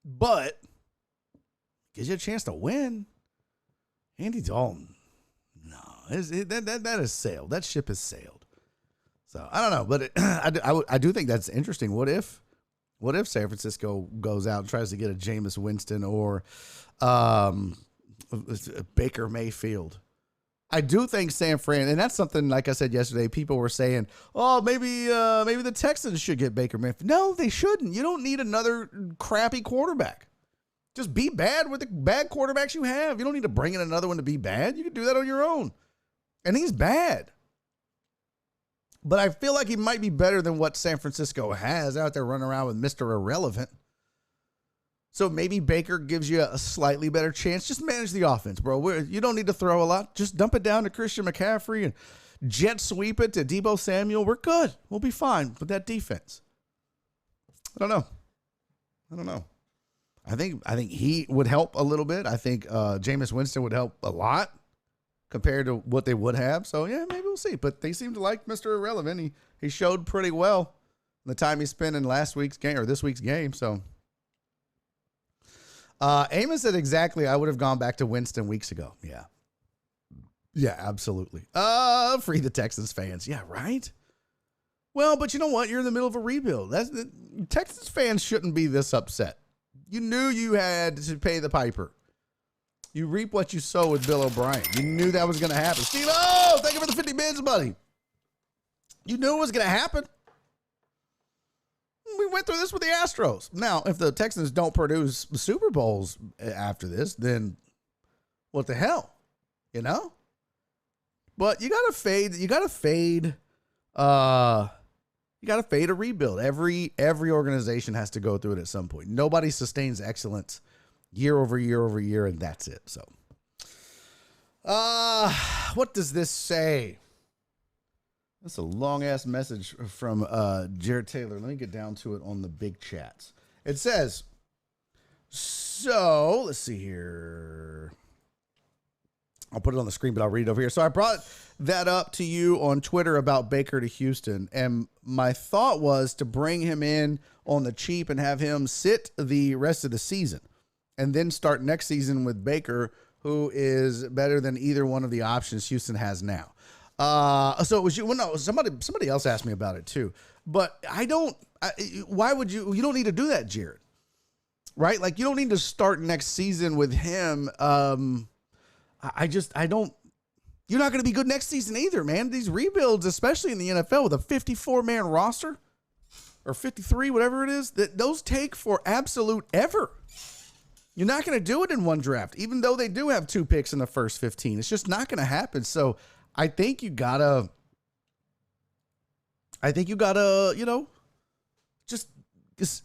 B: But gives you a chance to win. Andy Dalton, no, that has sailed. That ship has sailed. So I don't know, but I do think that's interesting. What if San Francisco goes out and tries to get a Jameis Winston or Baker Mayfield? I do think San Fran, and that's something, like I said yesterday, people were saying, oh, maybe the Texans should get Baker Mayfield. No, they shouldn't. You don't need another crappy quarterback. Just be bad with the bad quarterbacks you have. You don't need to bring in another one to be bad. You can do that on your own. And he's bad. But I feel like he might be better than what San Francisco has out there running around with Mr. Irrelevant. So maybe Baker gives you a slightly better chance. Just manage the offense, bro. You don't need to throw a lot. Just dump it down to Christian McCaffrey and jet sweep it to Deebo Samuel. We're good. We'll be fine with that defense. I don't know. I think he would help a little bit. I think Jameis Winston would help a lot compared to what they would have. So, yeah, maybe we'll see. But they seem to like Mr. Irrelevant. He showed pretty well the time he spent in last week's game or this week's game. So, Amos said exactly, I would have gone back to Winston weeks ago. Yeah. Yeah, absolutely. Free the Texans fans. Yeah, right? Well, but you know what? You're in the middle of a rebuild. Texans fans shouldn't be this upset. You knew you had to pay the piper. You reap what you sow with Bill O'Brien. You knew that was going to happen. Steve-O, thank you for the 50 bids, buddy. You knew it was going to happen. We went through this with the Astros. Now, if the Texans don't produce Super Bowls after this, then what the hell? You know? But you got to fade. You got to fade a rebuild. Every organization has to go through it at some point. Nobody sustains excellence year over year over year, and that's it. So, what does this say? That's a long-ass message from Jared Taylor. Let me get down to it on the big chats. It says, so, let's see here. I'll put it on the screen, but I'll read it over here. So I brought that up to you on Twitter about Baker to Houston, and my thought was to bring him in on the cheap and have him sit the rest of the season and then start next season with Baker, who is better than either one of the options Houston has now. So it was you. Well, no, somebody else asked me about it too, but why would you don't need to do that, Jared, right? Like you don't need to start next season with him. I don't, you're not going to be good next season either, man. These rebuilds, especially in the NFL with a 54-man roster or 53, whatever it is, those take for absolute ever. You're not going to do it in one draft, even though they do have 2 picks in the first 15. It's just not going to happen. So I think you gotta, just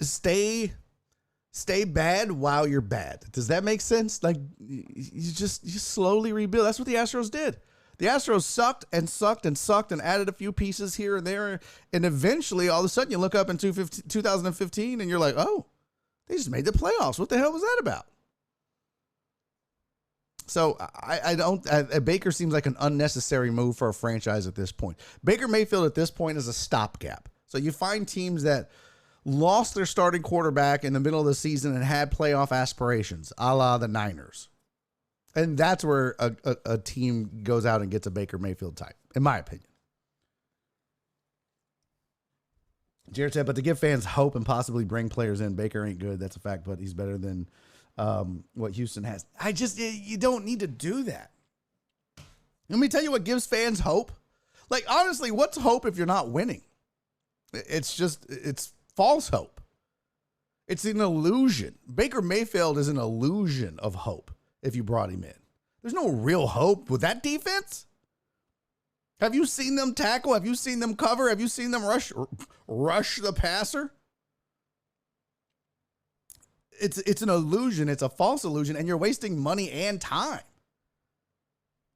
B: stay bad while you're bad. Does that make sense? Like you slowly rebuild. That's what the Astros did. The Astros sucked and added a few pieces here and there. And eventually all of a sudden you look up in 2015 and you're like, oh, they just made the playoffs. What the hell was that about? So Baker seems like an unnecessary move for a franchise at this point. Baker Mayfield at this point is a stopgap. So you find teams that lost their starting quarterback in the middle of the season and had playoff aspirations, a la the Niners. And that's where a team goes out and gets a Baker Mayfield type, in my opinion. Jared said, but to give fans hope and possibly bring players in, Baker ain't good. That's a fact, but he's better than what Houston has. You don't need to do that. Let me tell you what gives fans hope. Like, honestly, what's hope if you're not winning? It's false hope. It's an illusion. Baker Mayfield is an illusion of hope if you brought him in. There's no real hope with that defense. Have you seen them tackle? Have you seen them cover? Have you seen them rush the passer? it's an illusion. It's a false illusion, and you're wasting money and time.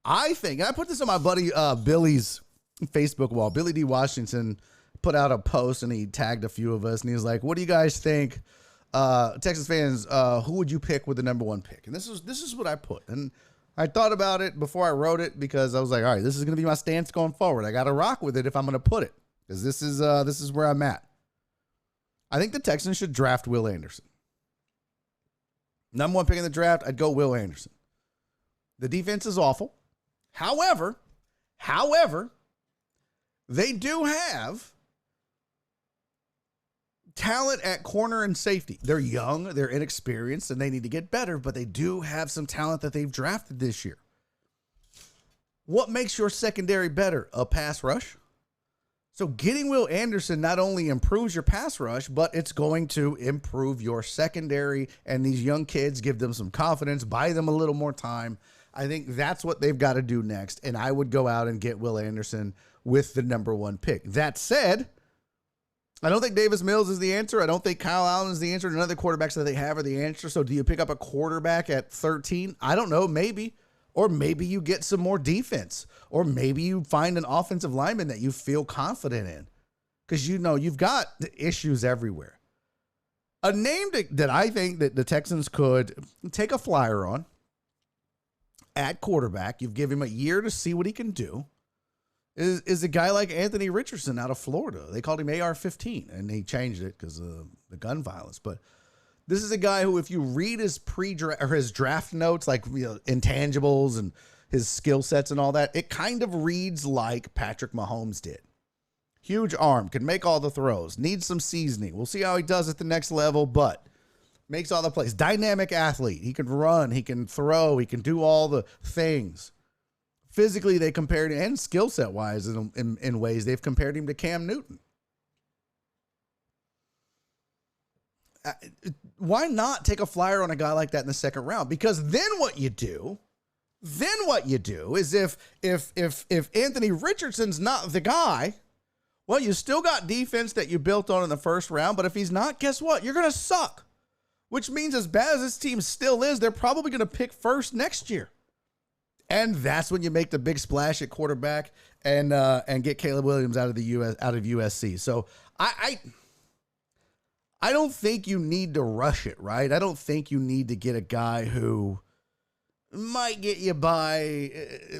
B: I think, and I put this on my buddy Billy's Facebook wall. Billy D. Washington put out a post, and he tagged a few of us, and he was like, what do you guys think? Texas fans, who would you pick with the number 1 pick? And this is what I put. And I thought about it before I wrote it because I was like, all right, this is going to be my stance going forward. I got to rock with it if I'm going to put it, because this is where I'm at. I think the Texans should draft Will Anderson. Number 1 pick in the draft, I'd go Will Anderson. The defense is awful. However, they do have talent at corner and safety. They're young, they're inexperienced, and they need to get better, but they do have some talent that they've drafted this year. What makes your secondary better? A pass rush. So getting Will Anderson not only improves your pass rush, but it's going to improve your secondary, and these young kids, give them some confidence, buy them a little more time. I think that's what they've got to do next, and I would go out and get Will Anderson with the number 1 pick. That said, I don't think Davis Mills is the answer. I don't think Kyle Allen is the answer. None of the quarterbacks that they have are the answer. So do you pick up a quarterback at 13? I don't know, maybe. Or maybe you get some more defense. Or maybe you find an offensive lineman that you feel confident in. Because you've got the issues everywhere. A name that I think that the Texans could take a flyer on at quarterback, you've given him a year to see what he can do, is a guy like Anthony Richardson out of Florida. They called him AR-15, and he changed it because of the gun violence. But this is a guy who, if you read his his draft notes, like intangibles and his skill sets and all that, it kind of reads like Patrick Mahomes did. Huge arm, can make all the throws, needs some seasoning. We'll see how he does at the next level, but makes all the plays. Dynamic athlete. He can run, he can throw, he can do all the things. Physically, they compared him, and skill set wise, in ways, they've compared him to Cam Newton. Why not take a flyer on a guy like that in the second round? Because then what you do is if Anthony Richardson's not the guy, well, you still got defense that you built on in the first round. But if he's not, guess what? You're going to suck. Which means, as bad as this team still is, they're probably going to pick first next year. And that's when you make the big splash at quarterback and get Caleb Williams out of USC. So I don't think you need to rush it, right? I don't think you need to get a guy who might get you by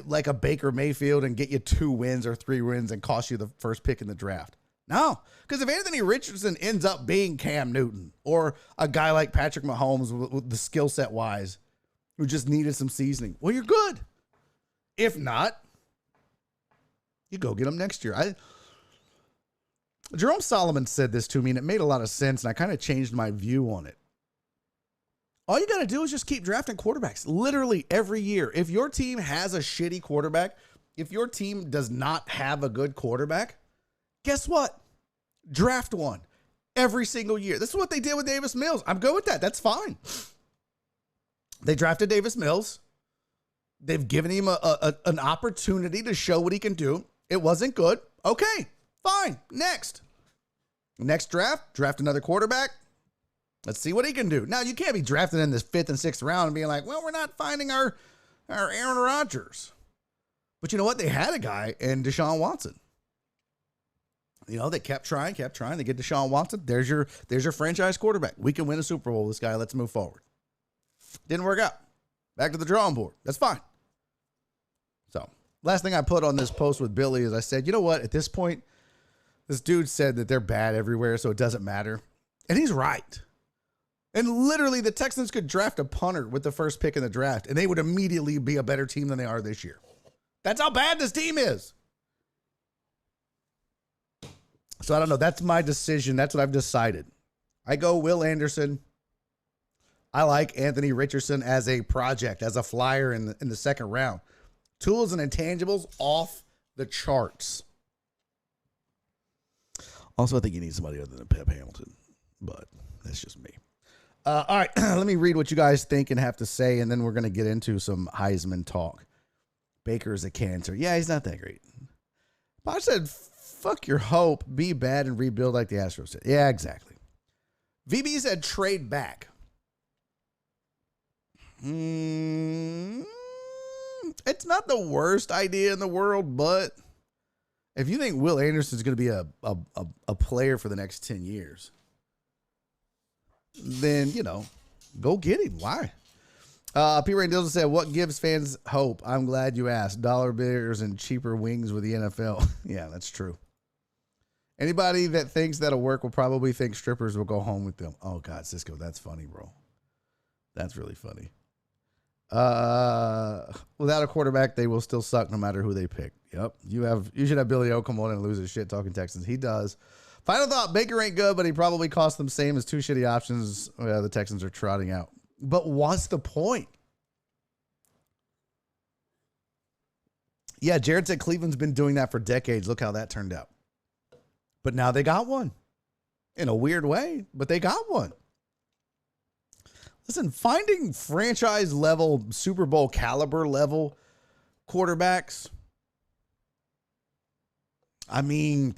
B: like a Baker Mayfield and get you 2 wins or 3 wins and cost you the first pick in the draft. No, because if Anthony Richardson ends up being Cam Newton or a guy like Patrick Mahomes with the skill set wise who just needed some seasoning, well, you're good. If not, you go get him next year. Jerome Solomon said this to me, and it made a lot of sense, and I kind of changed my view on it. All you got to do is just keep drafting quarterbacks literally every year. If your team has a shitty quarterback, if your team does not have a good quarterback, guess what? Draft one every single year. This is what they did with Davis Mills. I'm good with that. That's fine. They drafted Davis Mills. They've given him an opportunity to show what he can do. It wasn't good. Okay, fine. Next draft another quarterback. Let's see what he can do. Now, you can't be drafting in this 5th and 6th round and being like, well, we're not finding our Aaron Rodgers. But you know what? They had a guy in Deshaun Watson. They kept trying. They get Deshaun Watson. There's your franchise quarterback. We can win a Super Bowl with this guy. Let's move forward. Didn't work out. Back to the drawing board. That's fine. So, last thing I put on this post with Billy is I said, you know what? At this point, this dude said that they're bad everywhere, so it doesn't matter. And he's right. And literally, the Texans could draft a punter with the first pick in the draft, and they would immediately be a better team than they are this year. That's how bad this team is. So, I don't know. That's my decision. That's what I've decided. I go Will Anderson. I like Anthony Richardson as a project, as a flyer in the second round. Tools and intangibles off the charts. Also, I think you need somebody other than Pep Hamilton, but that's just me. All right, let me read what you guys think and have to say, and then we're going to get into some Heisman talk. Baker's a cancer. Yeah, he's not that great. But I said, fuck your hope, be bad, and rebuild like the Astros did. Yeah, exactly. VB said trade back. It's not the worst idea in the world, but if you think Will Anderson is going to be a player for the next 10 years, then, go get him. Why? P. Ray Dillon said, what gives fans hope? I'm glad you asked. Dollar beers and cheaper wings with the NFL. Yeah, that's true. Anybody that thinks that'll work will probably think strippers will go home with them. Oh, God, Cisco, that's funny, bro. That's really funny. Without a quarterback, they will still suck no matter who they pick. Yep. You should have Billy O come on and lose his shit talking Texans. He does. Final thought, Baker ain't good, but he probably cost them same as two shitty options the Texans are trotting out. But what's the point? Yeah, Jared said Cleveland's been doing that for decades. Look how that turned out. But now they got one. In a weird way, but they got one. Listen, finding franchise level, Super Bowl caliber level quarterbacks, I mean,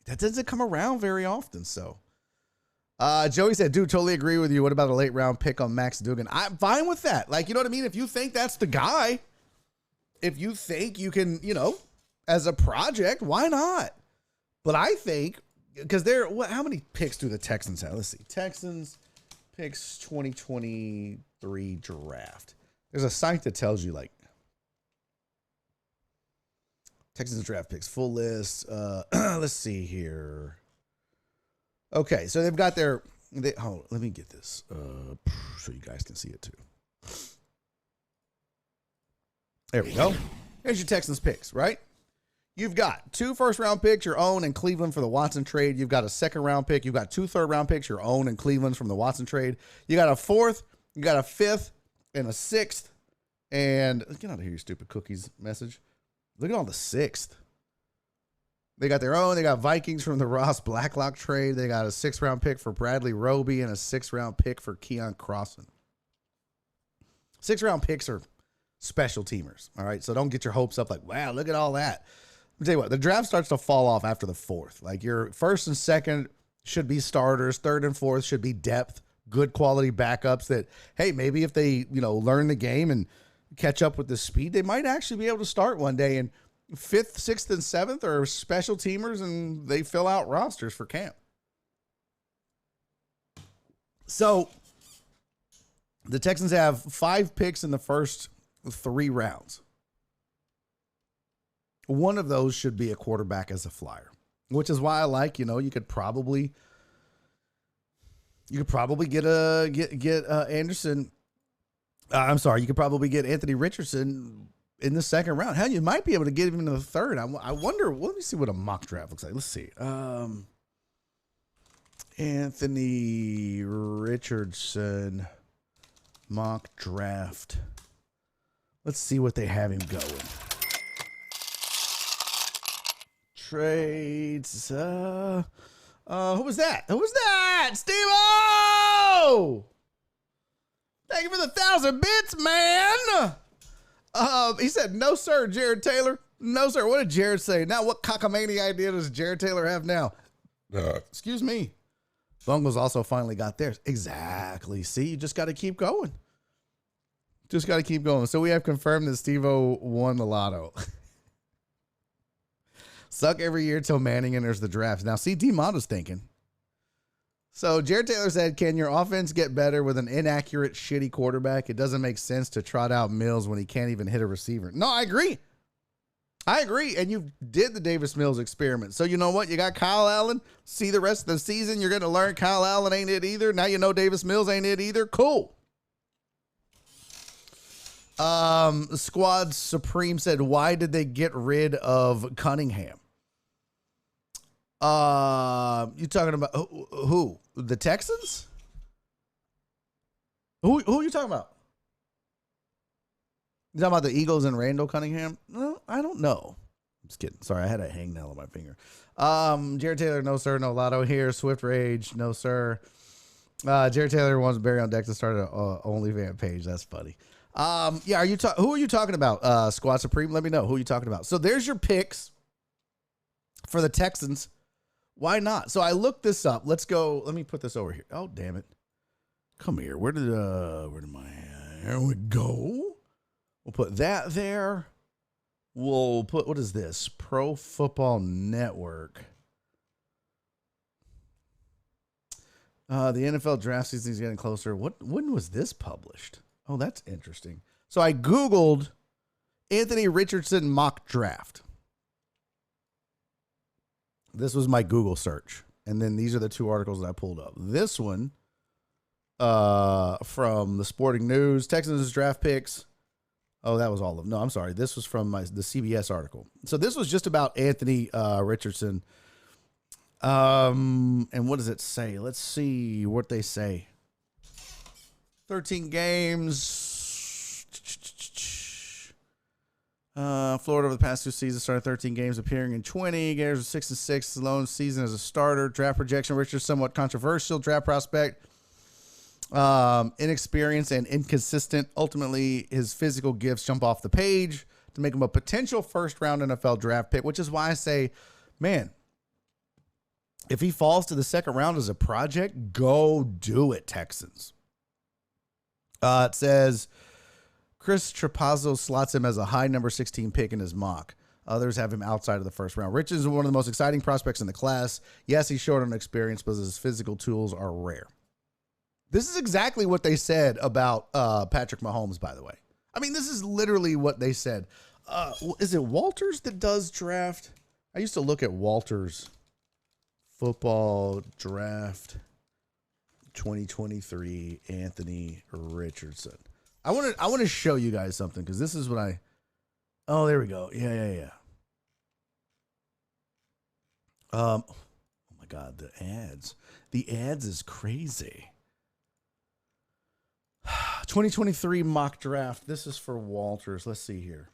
B: that doesn't come around very often. So, Joey said, dude, totally agree with you. What about a late round pick on Max Duggan? I'm fine with that. Like, you know what I mean? If you think that's the guy, if you think you can, as a project, why not? But I think, because how many picks do the Texans have? Let's see. Texans picks 2023 draft. There's a site that tells you, like, Texans draft picks, full list. Let's see here. Okay, so they've got let me get this so you guys can see it too. There we go. Here's your Texans picks, right? You've got 2 first-round picks, your own, in Cleveland for the Watson trade. You've got a second-round pick. You've got 2 third-round picks, your own, in Cleveland from the Watson trade. You got a 4th, you got a 5th, and a 6th. And get out of here, you stupid cookies message. Look at all the 6th. They got their own. They got Vikings from the Ross Blacklock trade. They got a 6th-round pick for Bradley Roby and a 6th-round pick for Keon Crossan. 6th-round picks are special teamers, all right? So don't get your hopes up like, wow, look at all that. I'll tell you what, the draft starts to fall off after the 4th. Like, your 1st and 2nd should be starters. 3rd and 4th should be depth, good quality backups that, hey, maybe if they, learn the game and catch up with the speed, they might actually be able to start one day. And 5th, 6th, and 7th are special teamers, and they fill out rosters for camp. So the Texans have 5 picks in the first 3 rounds. One of those should be a quarterback as a flyer, which is why I like, you could probably get Anderson. I'm sorry, you could probably get Anthony Richardson in the 2nd round. Hell, you might be able to get him in the 3rd. I wonder. Let me see what a mock draft looks like. Let's see. Anthony Richardson mock draft. Let's see what they have him going. Trades. Who was that? Who was that? Steve-O! Thank you for the 1,000 bits, man. He said, no, sir, Jared Taylor. No, sir. What did Jared say? Now, what cockamamie idea does Jared Taylor have now? Excuse me. Bungles also finally got theirs. Exactly. See, you just got to keep going. Just got to keep going. So we have confirmed that Steve-O won the lotto. Suck every year till Manning enters the draft. Now, see, D-Motto's thinking. So Jared Taylor said, can your offense get better with an inaccurate, shitty quarterback? It doesn't make sense to trot out Mills when he can't even hit a receiver. No, I agree. And you did the Davis Mills experiment. So you know what? You got Kyle Allen. See the rest of the season. You're going to learn Kyle Allen ain't it either. Now you know Davis Mills ain't it either. Cool. Squad Supreme said, why did they get rid of Cunningham? You talking about who? The Texans? Who are you talking about? You talking about the Eagles and Randall Cunningham? No, I don't know. I'm just kidding. Sorry, I had a hangnail on my finger. Jared Taylor, no sir, no lotto here. Swift Rage, no sir. Jared Taylor wants Barry on deck to start an OnlyFans page. That's funny. Yeah, who are you talking about? Squad Supreme, let me know who you talking about. So there's your picks for the Texans. Why not? So I looked this up. Let's go. Let me put this over here. Oh, damn it. Come here. Where did my There we go. We'll put that there. We'll put, what is this? Pro Football Network. The NFL draft season is getting closer. When was this published? Oh, that's interesting. So I Googled Anthony Richardson mock draft. This was my Google search. And then these are the two articles that I pulled up. This one from the Sporting News, Texans draft picks. Oh, that was all of them. No, I'm sorry. This was from the CBS article. So this was just about Anthony Richardson. And what does it say? Let's see what they say. 13 games. Florida over the past 2 seasons started 13 games, appearing in 20. Gators with 6-6. Lone season as a starter. Draft projection. Richardson somewhat controversial. Draft prospect. Inexperienced and inconsistent. Ultimately, his physical gifts jump off the page to make him a potential first-round NFL draft pick, which is why I say, man, if he falls to the second round as a project, go do it, Texans. It says Chris Trapazzo slots him as a high number 16 pick in his mock. Others have him outside of the first round. Rich is one of the most exciting prospects in the class. Yes, he's short on experience, but his physical tools are rare. This is exactly what they said about Patrick Mahomes, by the way. I mean, this is literally what they said. Is it Walters that does draft? I used to look at Walters' football draft 2023 Anthony Richardson. I want to show you guys something because this is what I. Oh, there we go. Yeah. Oh my God, the ads. The ads is crazy. 2023 mock draft. This is for Walters. Let's see here.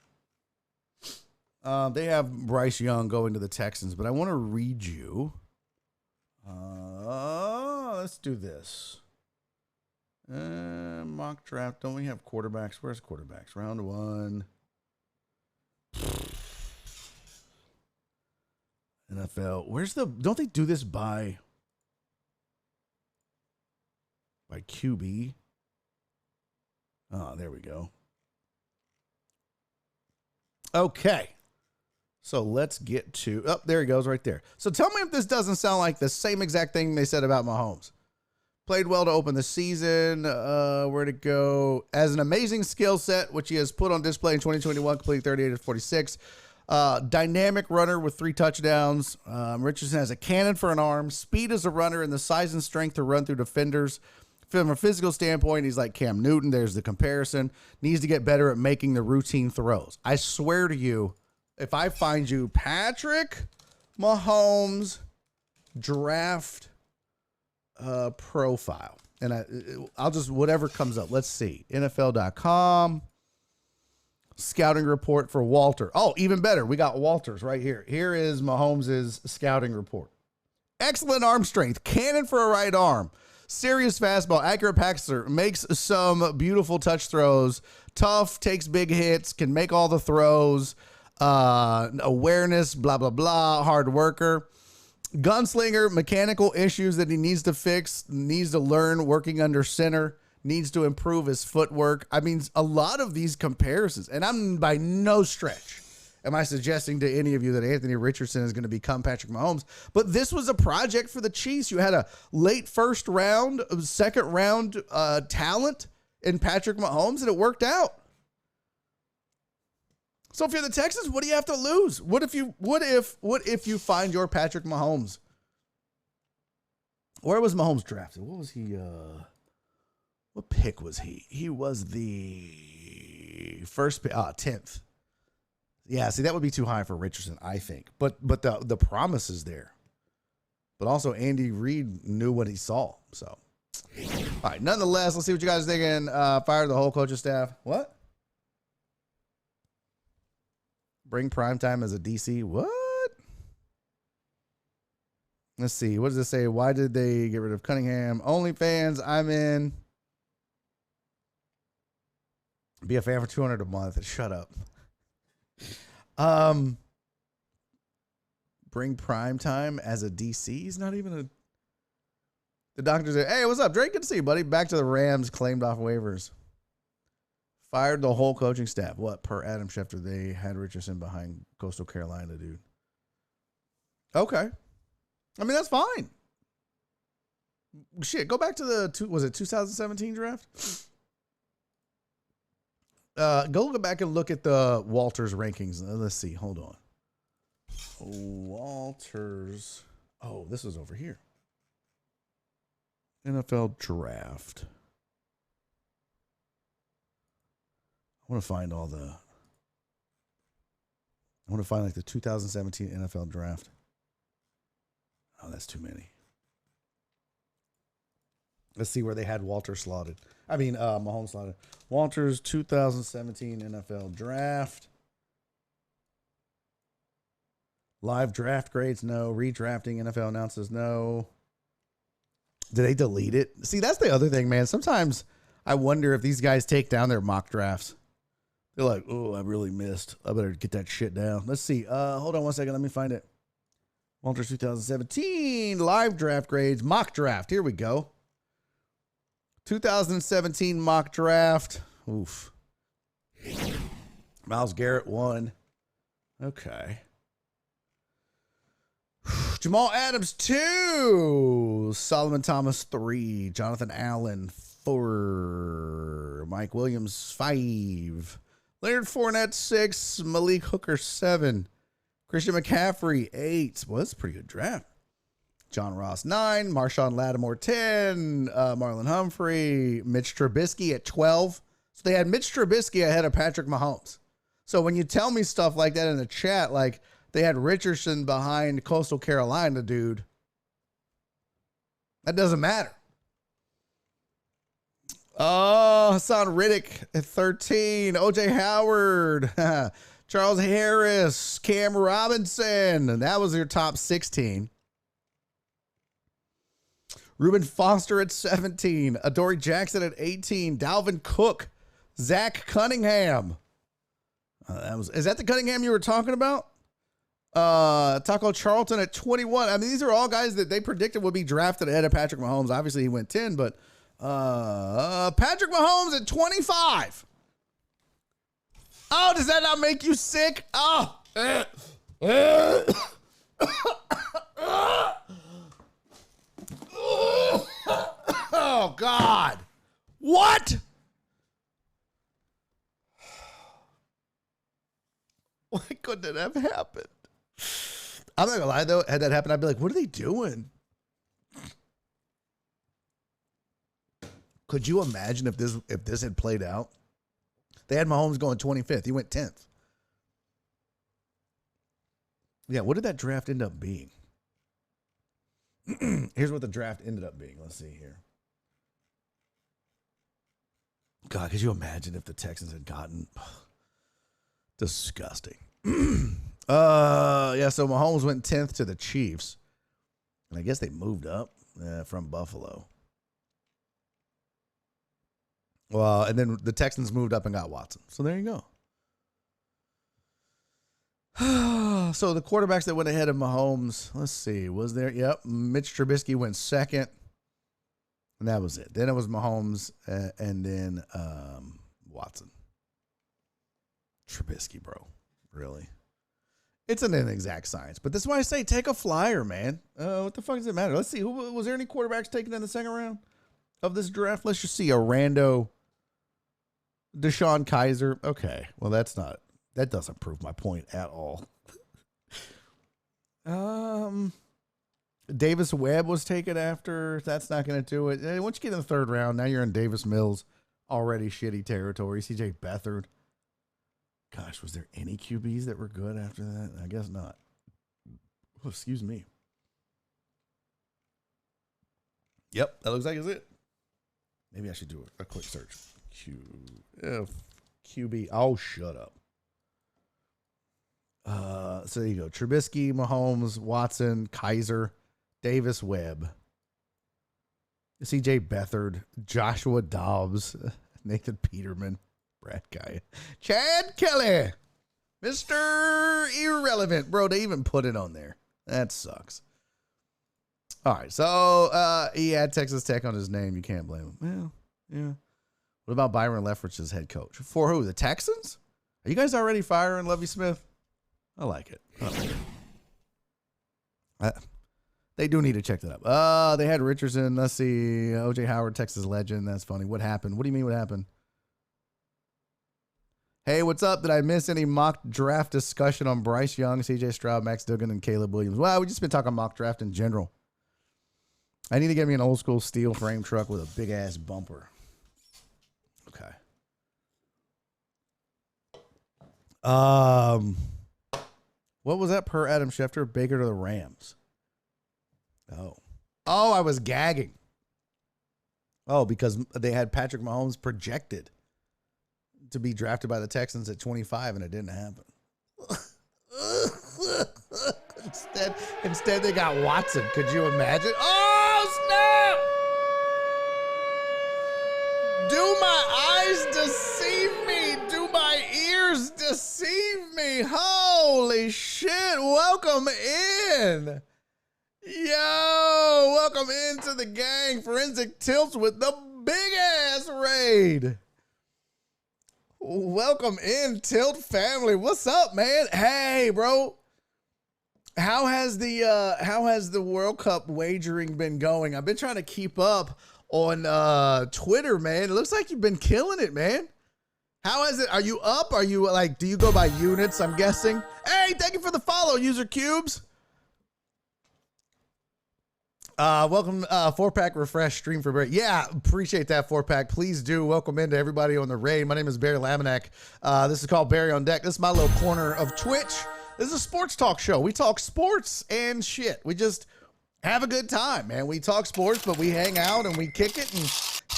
B: They have Bryce Young going to the Texans, but I want to read you. Let's do this. Mock draft. Don't we have quarterbacks? Where's quarterbacks? Round 1. NFL. Where's the? Don't they do this by QB? Oh, there we go. Okay. So let's get to, oh, there he goes right there. So tell me if this doesn't sound like the same exact thing they said about Mahomes. Played well to open the season. Where'd it go? As an amazing skill set, which he has put on display in 2021, completing 38 of 46. Dynamic runner with 3 touchdowns. Richardson has a cannon for an arm, speed as a runner, and the size and strength to run through defenders. From a physical standpoint, he's like Cam Newton. There's the comparison. Needs to get better at making the routine throws. I swear to you, if I find you Patrick Mahomes draft profile, and I'll just, whatever comes up. Let's see. NFL.com. Scouting report for Walter. Oh, even better. We got Walters right here. Here is Mahomes' scouting report. Excellent arm strength. Cannon for a right arm. Serious fastball, accurate passer, makes some beautiful touch throws, tough, takes big hits, can make all the throws, awareness, blah, blah, blah, hard worker, gunslinger, mechanical issues that he needs to fix, needs to learn working under center, needs to improve his footwork. I mean, a lot of these comparisons, and I'm by no stretch am I suggesting to any of you that Anthony Richardson is going to become Patrick Mahomes, but this was a project for the Chiefs. You had a late first round, second round talent in Patrick Mahomes, and it worked out. So if you're the Texans, what do you have to lose? What if you find your Patrick Mahomes? Where was Mahomes drafted? What was he? What pick was he? He was the first pick, 10th. Yeah, see, that would be too high for Richardson, I think. But the promise is there. But also, Andy Reid knew what he saw. So, all right, nonetheless, let's see what you guys are thinking. Fire the whole coaching staff. What? Bring primetime as a DC. What? Let's see. What does it say? Why did they get rid of Cunningham? OnlyFans, I'm in. Be a fan for $200 a month. Shut up. Bring primetime as a DC. He's not even a. The doctor said, "Hey, what's up, Drake? Good to see you, buddy. Back to the Rams. Claimed off waivers." Fired the whole coaching staff. What? Per Adam Schefter, they had Richardson behind Coastal Carolina, dude. Okay. I mean, that's fine. Shit, go back to the, was it 2017 draft? Go back and look at the Walters rankings. Let's see. Hold on. Walters. Oh, this is over here. NFL draft. I want to find like the 2017 NFL draft. Oh, that's too many. Let's see where they had Walter slotted. I mean, Mahomes slotted. Walters 2017 NFL draft. Live draft grades, no. Redrafting, NFL announces no. Did they delete it? See, that's the other thing, man. Sometimes I wonder if these guys take down their mock drafts. They're like, oh, I really missed. I better get that shit down. Let's see. Hold on one second. Let me find it. Walters 2017 live draft grades, mock draft. Here we go. 2017 mock draft. Oof. Myles Garrett 1. Okay. Jamal Adams 2. Solomon Thomas 3. Jonathan Allen 4. Mike Williams 5. Leonard Fournette 6. Malik Hooker 7. Christian McCaffrey 8. Well, that's a pretty good draft. John Ross 9. Marshawn Lattimore 10. Marlon Humphrey. Mitch Trubisky at 12. So they had Mitch Trubisky ahead of Patrick Mahomes. So when you tell me stuff like that in the chat, like they had Richardson behind Coastal Carolina, dude, that doesn't matter. Oh, Hassan Riddick at 13. OJ Howard. Charles Harris. Cam Robinson. And that was your top 16. Reuben Foster at 17. Adoree Jackson at 18. Dalvin Cook. Zach Cunningham. Is that the Cunningham you were talking about? Taco Charlton at 21. I mean, these are all guys that they predicted would be drafted ahead of Patrick Mahomes. Obviously, he went 10, but Patrick Mahomes at 25. Oh, does that not make you sick? Oh. Oh, God. What? Why couldn't it have happened? I'm not gonna lie though, had that happened, I'd be like, what are they doing? Could you imagine if this had played out? They had Mahomes going 25th. He went 10th. Yeah, what did that draft end up being? Here's what the draft ended up being. Let's see here. God, could you imagine if the Texans had gotten disgusting? Yeah, so Mahomes went 10th to the Chiefs. And I guess they moved up from Buffalo. Well, and then the Texans moved up and got Watson. So there you go. So the quarterbacks that went ahead of Mahomes, let's see, was there? Yep, Mitch Trubisky went second. And that was it. Then it was Mahomes and then Watson. Trubisky, bro. Really? It's an inexact science. But this is why I say take a flyer, man. What the fuck does it matter? Let's see. Was there any quarterbacks taken in the second round of this draft? Let's just see. A rando Deshaun Kaiser. Okay. Well, that doesn't prove my point at all. Davis Webb was taken after. That's not going to do it. Once you get in the third round, now you're in Davis Mills, already shitty territory. CJ Beathard. Gosh, was there any QBs that were good after that? I guess not. Oh, excuse me. Yep, that looks like it's it. Maybe I should do a quick search. QB. Oh, shut up. So there you go. Trubisky, Mahomes, Watson, Kaiser, Davis Webb, CJ Beathard, Joshua Dobbs, Nathan Peterman, Brad Guy, Chad Kelly, Mr. Irrelevant. Bro, they even put it on there. That sucks. All right, so he had Texas Tech on his name. You can't blame him. Well, yeah. What about Byron Leftwich as head coach? For who? The Texans? Are you guys already firing Lovie Smith? I like it. They do need to check that up. They had Richardson. Let's see. OJ Howard, Texas legend. That's funny. What happened? What do you mean what happened? Hey, what's up? Did I miss any mock draft discussion on Bryce Young, CJ Stroud, Max Duggan, and Caleb Williams? Well, we've just been talking mock draft in general. I need to get me an old school steel frame truck with a big ass bumper. Okay. What was that per Adam Schefter? Baker to the Rams. Oh, I was gagging. Oh, because they had Patrick Mahomes projected to be drafted by the Texans at 25, and it didn't happen. Instead, they got Watson. Could you imagine? Oh, snap! Do my eyes deceive me? Do my ears deceive me? Holy shit. Welcome in. Yo, welcome into the gang. Forensic Tilts with the big ass raid. Welcome in, Tilt family. What's up, man? Hey, bro. How has the World Cup wagering been going? I've been trying to keep up on Twitter, man. It looks like you've been killing it, man. How is it? Are you up? Are you like, do you go by units, I'm guessing? Hey, thank you for the follow, User Cubes. Welcome, 4-pack refresh stream for Barry. Yeah, appreciate that 4-pack. Please do. Welcome into everybody on the raid. My name is Barry Laminack. This is called Barry on Deck. This is my little corner of Twitch. This is a sports talk show. We talk sports and shit. We just have a good time, man. We talk sports, but we hang out and we kick it and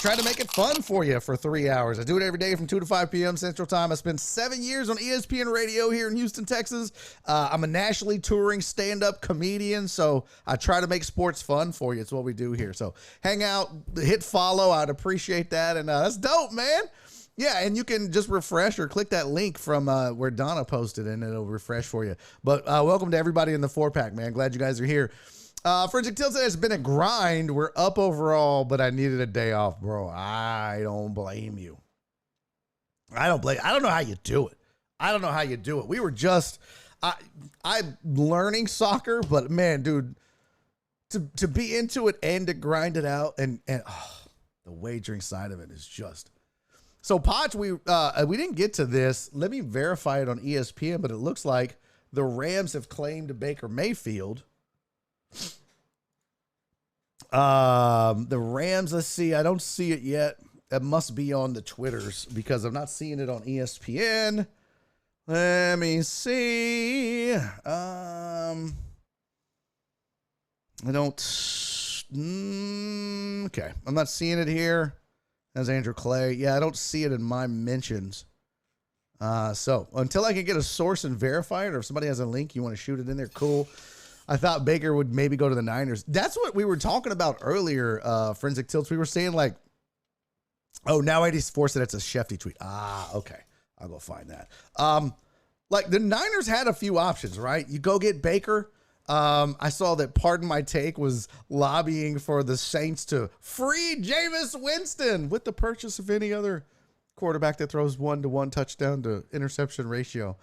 B: try to make it fun for you for 3 hours. I do it every day from 2 to 5 p.m. Central Time. I spent 7 years on ESPN Radio here in Houston, Texas. I'm a nationally touring stand-up comedian, so I try to make sports fun for you. It's what we do here. So hang out, hit follow. I'd appreciate that, and that's dope, man. Yeah, and you can just refresh or click that link from where Donna posted, and it'll refresh for you. But welcome to everybody in the 4-pack, man. Glad you guys are here. Forensic Tilt said it's been a grind. We're up overall, but I needed a day off, bro. I don't blame you. I don't know how you do it. We were just, I'm learning soccer, but man, dude, to be into it and to grind it out and the wagering side of it is just. So Potch, we didn't get to this. Let me verify it on ESPN, but it looks like the Rams have claimed Baker Mayfield. The Rams, let's see. I don't see it yet. It must be on the Twitters because I'm not seeing it on ESPN. Let me see. I don't. Okay. I'm not seeing it here. That's Andrew Clay. Yeah, I don't see it in my mentions. So until I can get a source and verify it, or if somebody has a link, you want to shoot it in there, cool. I thought Baker would maybe go to the Niners. That's what we were talking about earlier, Forensic Tilts. We were saying like, oh, now 84 said it's a Shefty tweet. Okay. I'll go find that. Like the Niners had a few options, right? You go get Baker. I saw that Pardon My Take was lobbying for the Saints to free Jameis Winston with the purchase of any other quarterback that throws 1-to-1 touchdown to interception ratio.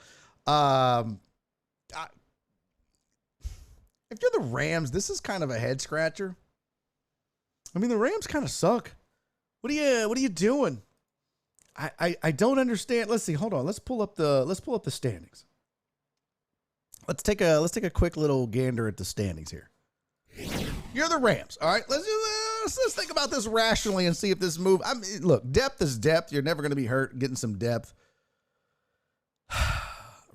B: If you're the Rams, this is kind of a head scratcher. I mean, the Rams kind of suck. What are you doing? I don't understand. Let's see. Hold on. Let's pull up the standings. Let's take a quick little gander at the standings here. You're the Rams. All right. Let's think about this rationally and see if this move. I mean, look, depth is depth. You're never going to be hurt getting some depth.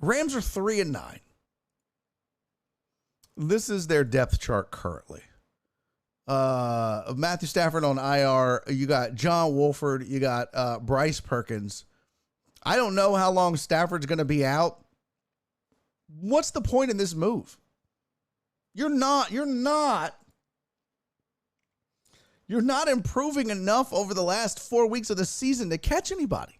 B: Rams are 3-9. This is their depth chart currently. Matthew Stafford on IR. You got John Wolford. You got Bryce Perkins. I don't know how long Stafford's going to be out. What's the point in this move? You're not improving enough over the last 4 weeks of the season to catch anybody.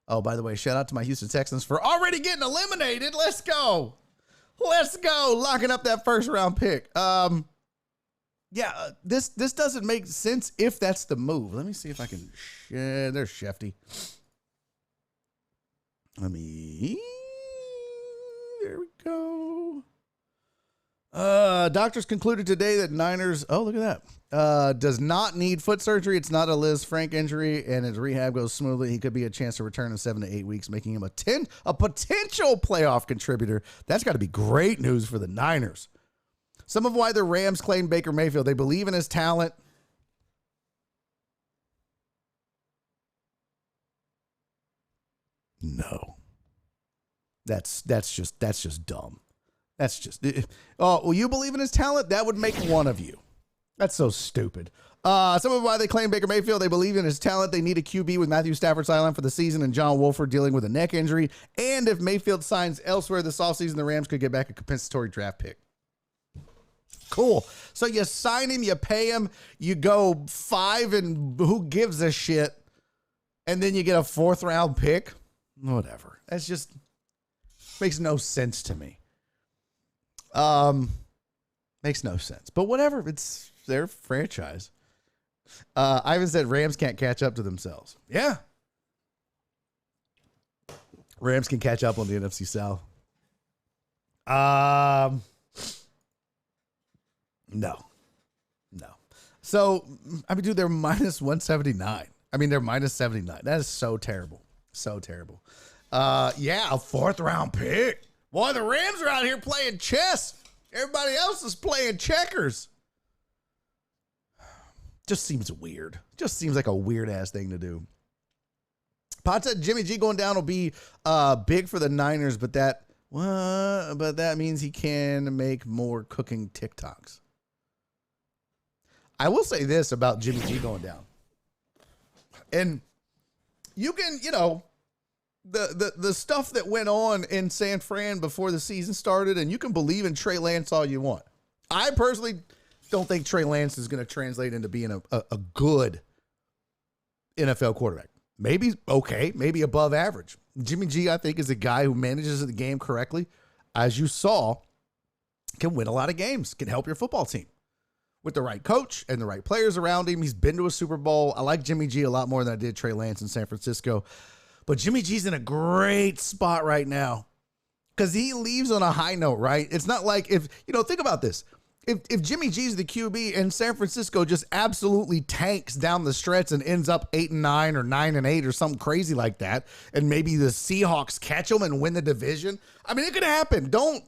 B: Oh, by the way, shout out to my Houston Texans for already getting eliminated. Let's go. Locking up that first round pick. Yeah, this doesn't make sense if that's the move. Let me see if I can. There's Shefty. There we go. Doctors concluded today that Niners. Oh, look at that. Does not need foot surgery. It's not a Liz Frank injury, and his rehab goes smoothly. He could be a chance to return in 7 to 8 weeks, making him a potential playoff contributor. That's got to be great news for the Niners. Some of why the Rams claim Baker Mayfield. They believe in his talent. No. That's just dumb. That's just, oh, well, you believe in his talent? That would make one of you. That's so stupid. Some of why they claim Baker Mayfield. They believe in his talent. They need a QB with Matthew Stafford sidelined for the season and John Wolford dealing with a neck injury. And if Mayfield signs elsewhere this offseason, the Rams could get back a compensatory draft pick. Cool. So you sign him, you pay him, you go 5 and who gives a shit, and then you get a 4th round pick. Whatever. That's just makes no sense to me. Makes no sense. But whatever. It's their franchise. Ivan said Rams can't catch up to themselves. Yeah. Rams can catch up on the NFC South. No. So, I mean, dude, they're minus 179. I mean, they're minus 79. That is so terrible. So terrible. Yeah, a 4th round pick. Boy, the Rams are out here playing chess. Everybody else is playing checkers. Just seems weird. Just seems like a weird ass thing to do. Pot said Jimmy G going down will be big for the Niners, but that means he can make more cooking TikToks. I will say this about Jimmy G going down. And you can, the stuff that went on in San Fran before the season started, and you can believe in Trey Lance all you want. I personally don't think Trey Lance is going to translate into being a good NFL quarterback. Maybe okay, maybe above average. Jimmy G, I think, is a guy who manages the game correctly. As you saw, can win a lot of games, can help your football team. With the right coach and the right players around him. He's been to a Super Bowl. I like Jimmy G a lot more than I did Trey Lance in San Francisco. But Jimmy G's in a great spot right now because he leaves on a high note, right? It's not like think about this. If Jimmy G's the QB and San Francisco just absolutely tanks down the stretch and ends up 8-9 or 9-8 or something crazy like that, and maybe the Seahawks catch them and win the division. I mean, it could happen. Don't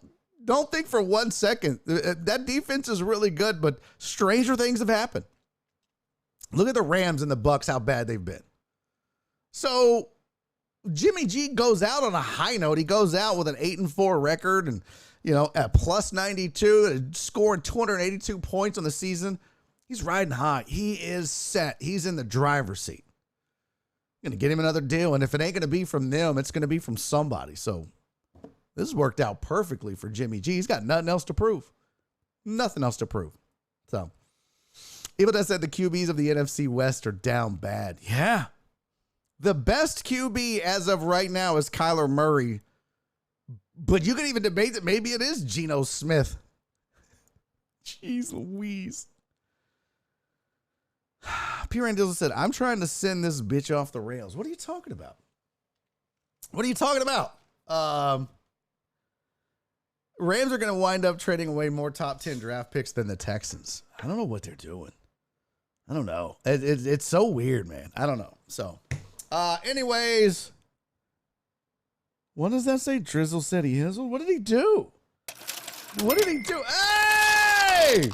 B: think for 1 second. That defense is really good, but stranger things have happened. Look at the Rams and the Bucks, how bad they've been. So Jimmy G goes out on a high note. He goes out with an 8-4 record and, at plus 92, scoring 282 points on the season. He's riding high. He is set. He's in the driver's seat. Going to get him another deal, and if it ain't going to be from them, it's going to be from somebody. So this has worked out perfectly for Jimmy G. He's got nothing else to prove. Nothing else to prove. So, people that said the QBs of the NFC West are down bad. Yeah. The best QB as of right now is Kyler Murray. But you can even debate that maybe it is Geno Smith. Jeez Louise. P. Randall said, I'm trying to send this bitch off the rails. What are you talking about? What are you talking about? Rams are going to wind up trading away more top 10 draft picks than the Texans. I don't know what they're doing. I don't know. It's so weird, man. I don't know. So, anyways, what does that say? Drizzle said he hizzled. What did he do? What did he do? Hey!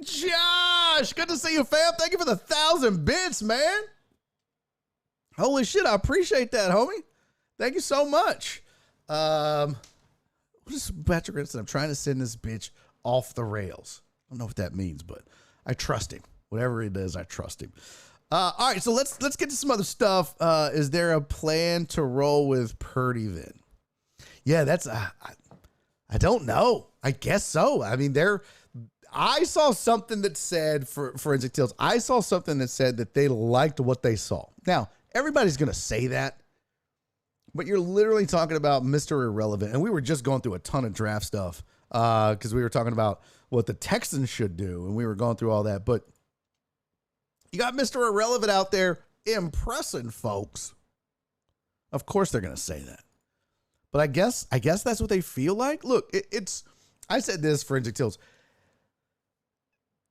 B: Josh! Good to see you, fam. Thank you for the 1,000 bits, man. Holy shit, I appreciate that, homie. Thank you so much. What is Patrick Renson? I'm trying to send this bitch off the rails. I don't know what that means, but I trust him. Whatever it is, I trust him. All right, so let's get to some other stuff. Is there a plan to roll with Purdy then? Yeah, that's I don't know. I guess so. I mean, I saw something that said for Forensic Tales. I saw something that said that they liked what they saw. Now, everybody's going to say that, but you're literally talking about Mr. Irrelevant, and we were just going through a ton of draft stuff because we were talking about what the Texans should do, and we were going through all that. But you got Mr. Irrelevant out there impressing folks. Of course they're going to say that. But I guess that's what they feel like. Look, I said this, Forensic Tills.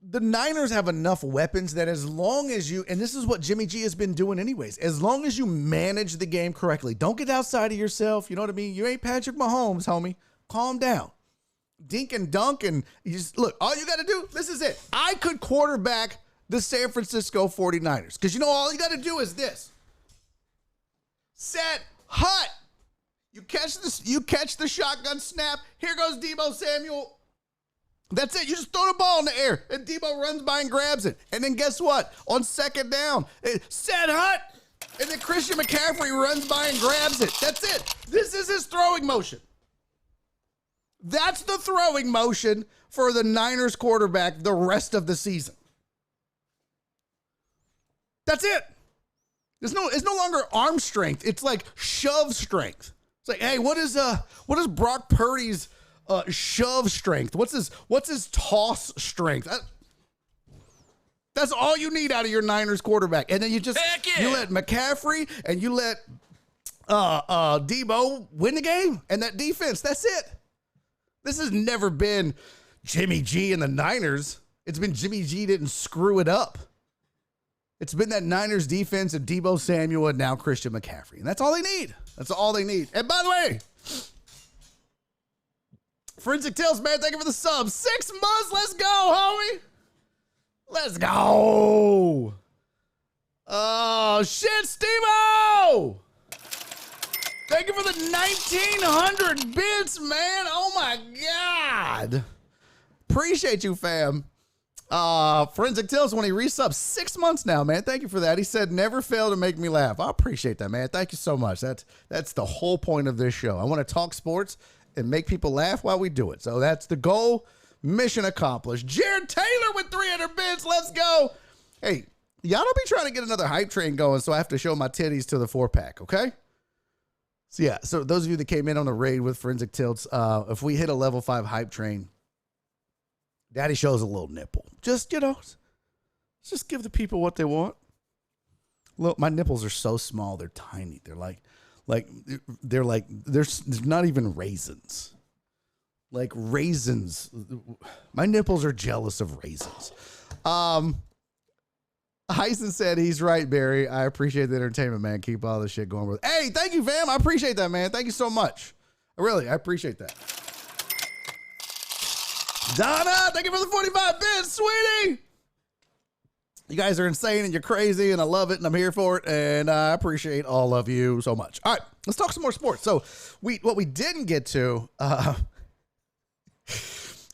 B: The Niners have enough weapons that as long as you, and this is what Jimmy G has been doing anyways, as long as you manage the game correctly, don't get outside of yourself. You know what I mean? You ain't Patrick Mahomes, homie. Calm down. Dink and dunk, and you just look, all you got to do, this is it. I could quarterback the San Francisco 49ers because all you got to do is this. Set, hut. You catch the shotgun snap. Here goes Deebo Samuel. That's it. You just throw the ball in the air, and Deebo runs by and grabs it. And then guess what? On second down, set hut, and then Christian McCaffrey runs by and grabs it. That's it. This is his throwing motion. That's the throwing motion for the Niners quarterback the rest of the season. That's it. It's no longer arm strength. It's like shove strength. It's like, hey, what is Brock Purdy's shove strength? What's his toss strength? That's all you need out of your Niners quarterback. And then you let McCaffrey and you let Deebo win the game, and that defense, that's it. This has never been Jimmy G and the Niners. It's been Jimmy G didn't screw it up. It's been that Niners defense and Deebo Samuel and now Christian McCaffrey. And that's all they need. That's all they need. And by the way, Forensic Tales, man, thank you for the sub. 6 months. Let's go, homie. Let's go. Oh, shit, Steve-O. Thank you for the 1,900 bits, man. Oh, my God. Appreciate you, fam. Forensic Tales, when he resubs 6 months now, man. Thank you for that. He said, never fail to make me laugh. I appreciate that, man. Thank you so much. That's the whole point of this show. I want to talk sports and make people laugh while we do it. So that's the goal. Mission accomplished. Jared Taylor with 300 bits. Let's go. Hey, y'all don't be trying to get another hype train going, so I have to show my titties to the 4-pack, okay? So, yeah. So those of you that came in on the raid with Forensic Tilts, if we hit a level 5 hype train, Daddy shows a little nipple. Just, just give the people what they want. Look, my nipples are so small. They're tiny. They're there's not even raisins. Like raisins. My nipples are jealous of raisins. Heisen said he's right, Barry. I appreciate the entertainment, man. Keep all this shit going with. Hey, thank you, fam. I appreciate that, man. Thank you so much. I appreciate that. Donna, thank you for the 45 bits, sweetie. You guys are insane and you're crazy and I love it and I'm here for it and I appreciate all of you so much. All right, let's talk some more sports. So what we didn't get to,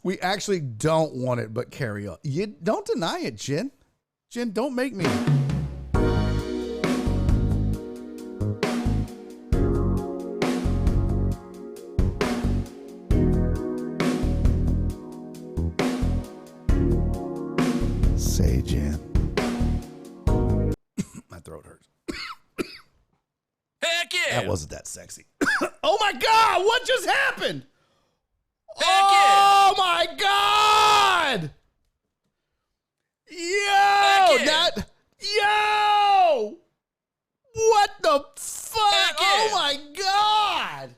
B: we actually don't want it, but carry on. You don't deny it, Jen. Jen, don't make me. Say, Jen. My throat hurts.
C: Heck yeah!
B: That wasn't that sexy. Oh my God! What just happened?
C: Heck
B: oh my God! Yo!
C: Yeah.
B: Yo! What the fuck?
C: Heck
B: Oh
C: yeah.
B: my God!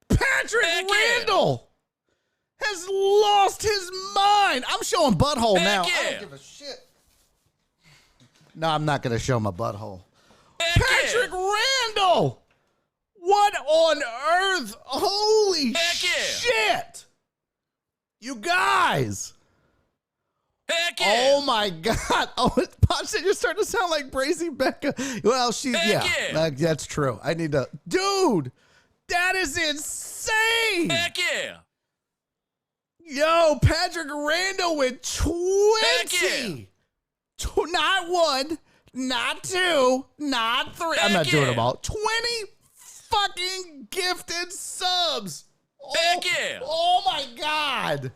B: Patrick
C: Heck yeah.
B: Randall has lost his mind. I'm showing butthole
C: Heck
B: now.
C: yeah.
B: I don't give a shit. No, I'm not going to show my butthole.
C: Heck
B: Patrick
C: yeah.
B: Randall! What on earth? Holy
C: Heck yeah.
B: shit! You guys!
C: Heck yeah!
B: Oh my God! Oh, Pop said you're starting to sound like Brazy Becca. Well,
C: Heck yeah.
B: That's true. I need to, dude. That is insane!
C: Heck yeah!
B: Yo, Patrick Randall with 20.
C: Heck yeah.
B: Not 1, not 2, not 3. I'm
C: Heck
B: not doing
C: yeah.
B: them all. 20 fucking gifted subs.
C: Heck yeah.
B: Oh my God.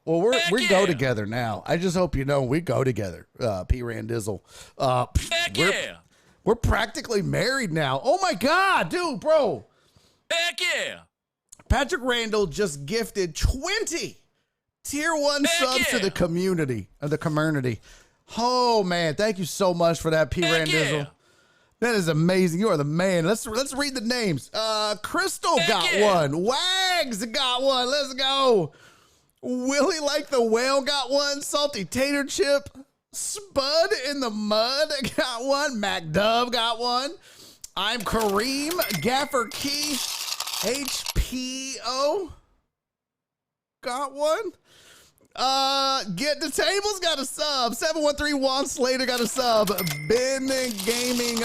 B: Well,
C: Heck
B: we
C: yeah.
B: go together now. I just hope you know we go together, P. Randizzle.
C: Heck yeah!
B: We're practically married now. Oh my God, dude, bro.
C: Heck yeah.
B: Patrick Randall just gifted 20 tier 1
C: Heck
B: subs to
C: yeah.
B: the community. Oh man, thank you so much for that, P.
C: Heck
B: Randizzle.
C: yeah.
B: That is amazing. You are the man. Let's read the names. Crystal
C: Heck
B: got
C: yeah.
B: one. Wags got one. Let's go. Willie like the whale got one. Salty tater chip. Spud in the mud got one. Mac Dub got one. I'm Kareem. Gaffer Key. HPO got one. Get the Tables got a sub. 713 Juan Slater got a sub. Ben Gaming.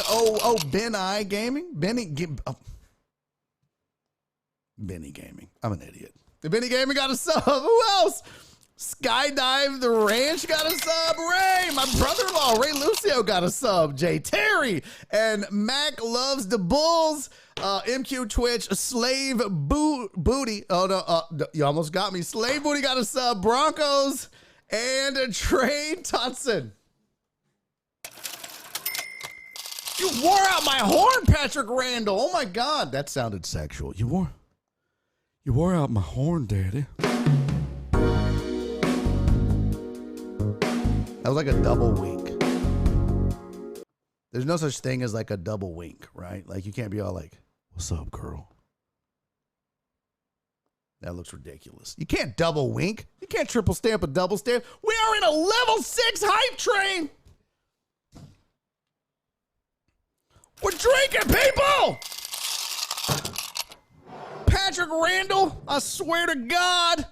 B: Ben I Gaming. Benny Gaming. I'm an idiot. The Benny Gaming got a sub. Who else? Skydive the Ranch got a sub. Ray, my brother-in-law, Ray Lucio got a sub. Jay Terry and Mac loves the Bulls. MQ Twitch, Slave Booty. Oh no, you almost got me. Slave Booty got a sub. Broncos and Trey Tutson. You wore out my horn, Patrick Randall. Oh my God, that sounded sexual. You wore out my horn, Daddy. That was like a double wink. There's no such thing as like a double wink, right? Like you can't be all like, "What's up, girl?" That looks ridiculous. You can't double wink. You can't triple stamp a double stamp. We are in a level 6 hype train. We're drinking, people. Patrick Randall, I swear to God.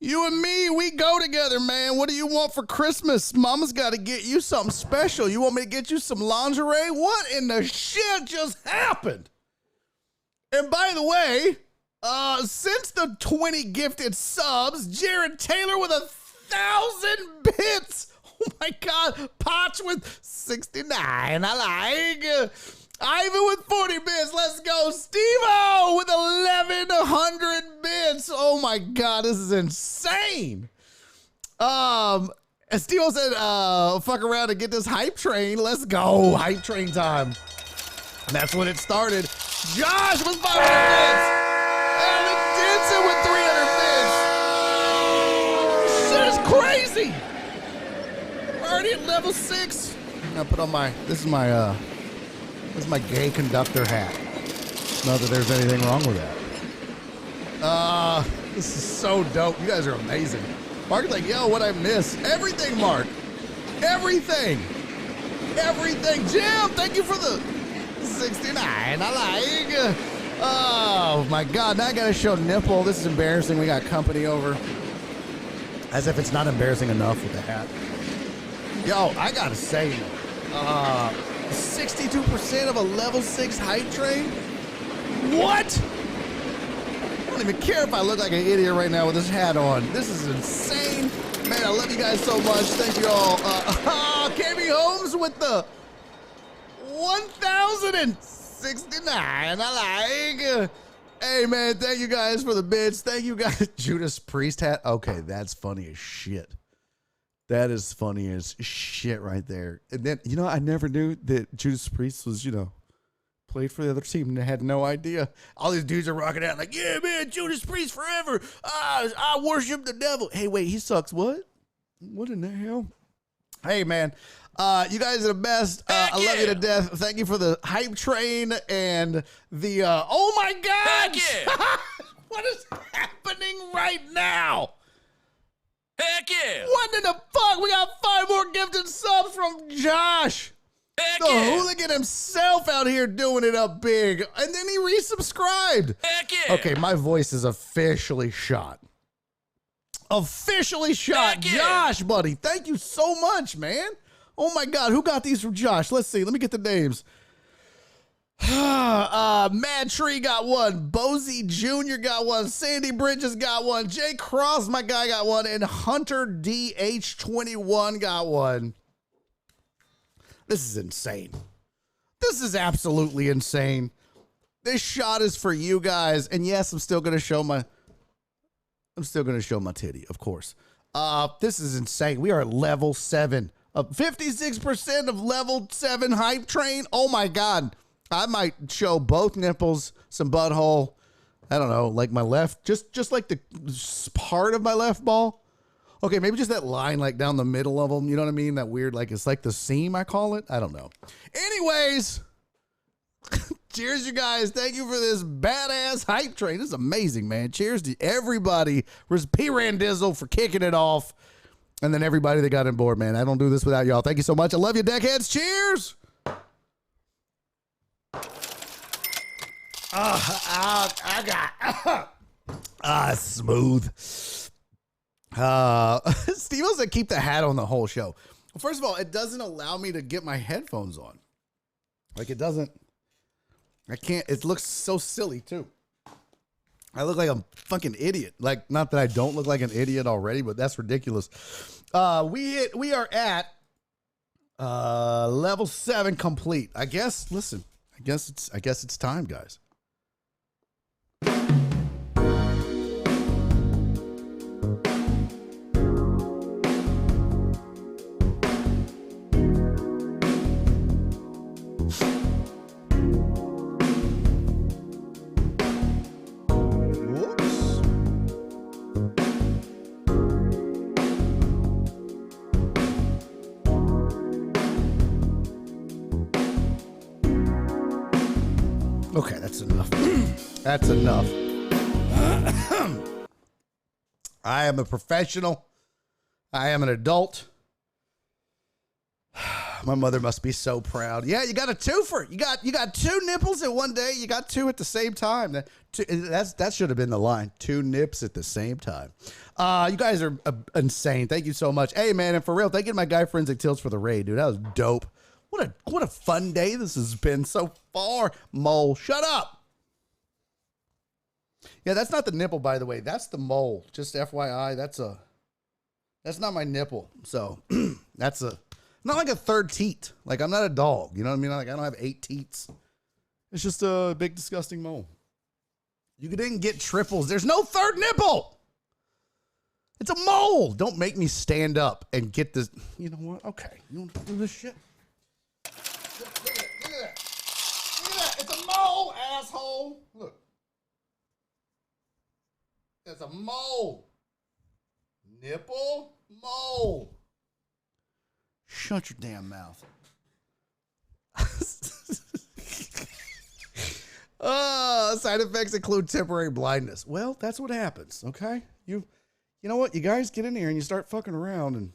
B: You and me, we go together, man. What do you want for Christmas? Mama's got to get you something special. You want me to get you some lingerie? What in the shit just happened? And by the way, since the 20 gifted subs, Jared Taylor with 1,000 bits. Oh my God. Potch with 69. I like. Ivan with 40 bits. Let's go. Steve-O with 1,100 bits. Oh my God, this is insane. As Steve-O said, fuck around and get this hype train. Let's go. Hype train time. And that's when it started. Josh with 500 bits. Alan Denson with 300 bits. Shit is crazy. We're already at level 6. I put on my, this is my gay conductor hat. Not that there's anything wrong with that. This is so dope. You guys are amazing. Mark's like, yo, what I miss? Everything, Mark. Everything. Everything. Jim, thank you for the 69. I like. Oh my God. Now I gotta show nipple. This is embarrassing. We got company over. As if it's not embarrassing enough with the hat. Yo, I gotta say, 62% of a level 6 hype train? What? I don't even care if I look like an idiot right now with this hat on. This is insane. Man, I love you guys so much. Thank you all. KB Holmes with the 1,069. I like. Hey, man, thank you guys for the bits. Thank you guys. Judas Priest hat. Okay, that's funny as shit. That is funny as shit right there. And then, you know, I never knew that Judas Priest was, you know, played for the other team and I had no idea. All these dudes are rocking out like, yeah, man, Judas Priest forever. I worship the devil. Hey, wait, he sucks. What? What in the hell? Hey, man, you guys are the best. I love you to death. Thank you for the hype train and the, oh my God.
C: Yeah.
B: What is happening right now?
C: Heck yeah!
B: What in the fuck? We got 5 more gifted subs from Josh.
C: Heck
B: The
C: yeah!
B: hooligan himself out here doing it up big. And then he resubscribed.
C: Heck yeah!
B: Okay, my voice is officially shot. Officially shot.
C: Heck yeah.
B: Josh, buddy, thank you so much, man. Oh my God, who got these from Josh? Let's see. Let me get the names. Mad Tree got one. Bozy Jr. got one. Sandy Bridges got one. Jay Cross, my guy, got one. And Hunter DH21 got one. This is insane. This is absolutely insane. This shot is for you guys. And yes, I'm still gonna show my titty, of course. This is insane. We are at level 7. 56% of level 7 hype train. Oh my God. I might show both nipples, some butthole. I don't know, like my left, just like the part of my left ball. Okay, maybe just that line like down the middle of them. You know what I mean? That weird, like it's like the seam, I call it. I don't know. Anyways, cheers, you guys. Thank you for this badass hype train. This is amazing, man. Cheers to everybody. Where's P. Randizzle for kicking it off? And then everybody that got on board, man. I don't do this without y'all. Thank you so much. I love you, deckheads. Cheers. Smooth. Steve-O said keep the hat on the whole show. Well, first of all, it doesn't allow me to get my headphones on. Like it doesn't. I can't. It looks so silly too. I look like a fucking idiot. Like, not that I don't look like an idiot already, but that's ridiculous. We are at level 7 complete. I guess. Listen. I guess it's time, guys. Okay, that's enough. That's enough. I am a professional. I am an adult. My mother must be so proud. Yeah, you got a twofer. You got 2 nipples in one day. You got 2 at the same time. That should have been the line. 2 nips at the same time. You guys are insane. Thank you so much. Hey, man, and for real, thank you to my guy Forensic Tilts for the raid, dude. That was dope. What a fun day this has been so far. Mole, shut up. Yeah, that's not the nipple, by the way. That's the mole. Just FYI, that's not my nipple. So that's not like a third teat. Like I'm not a dog. You know what I mean? Like I don't have 8 teats. It's just a big disgusting mole. You didn't get triples. There's no third nipple. It's a mole. Don't make me stand up and get this. You know what? Okay. You want to do this shit? Look at that. It's a mole, asshole. Look. It's a mole. Nipple, mole. Shut your damn mouth. Side effects include temporary blindness. Well, that's what happens, okay? You know what? You guys get in here and you start fucking around and...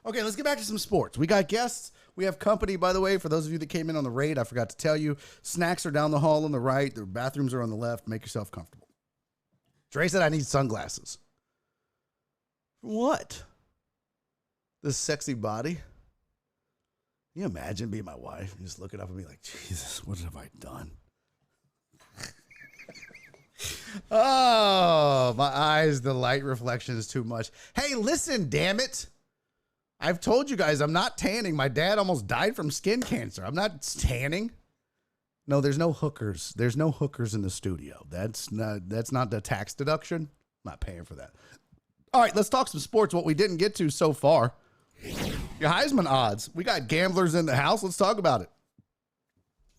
B: Okay, let's get back to some sports. We got guests. We have company, by the way. For those of you that came in on the raid, I forgot to tell you. Snacks are down the hall on the right. The bathrooms are on the left. Make yourself comfortable. Dre said I need sunglasses. What? This sexy body? Can you imagine being my wife and just looking up at me like, Jesus, what have I done? Oh, my eyes, the light reflection is too much. Hey, listen, damn it. I've told you guys I'm not tanning. My dad almost died from skin cancer. I'm not tanning. No, there's no hookers. There's no hookers in the studio. That's not the tax deduction. I'm not paying for that. All right, let's talk some sports. What we didn't get to so far. Your Heisman odds. We got gamblers in the house. Let's talk about it.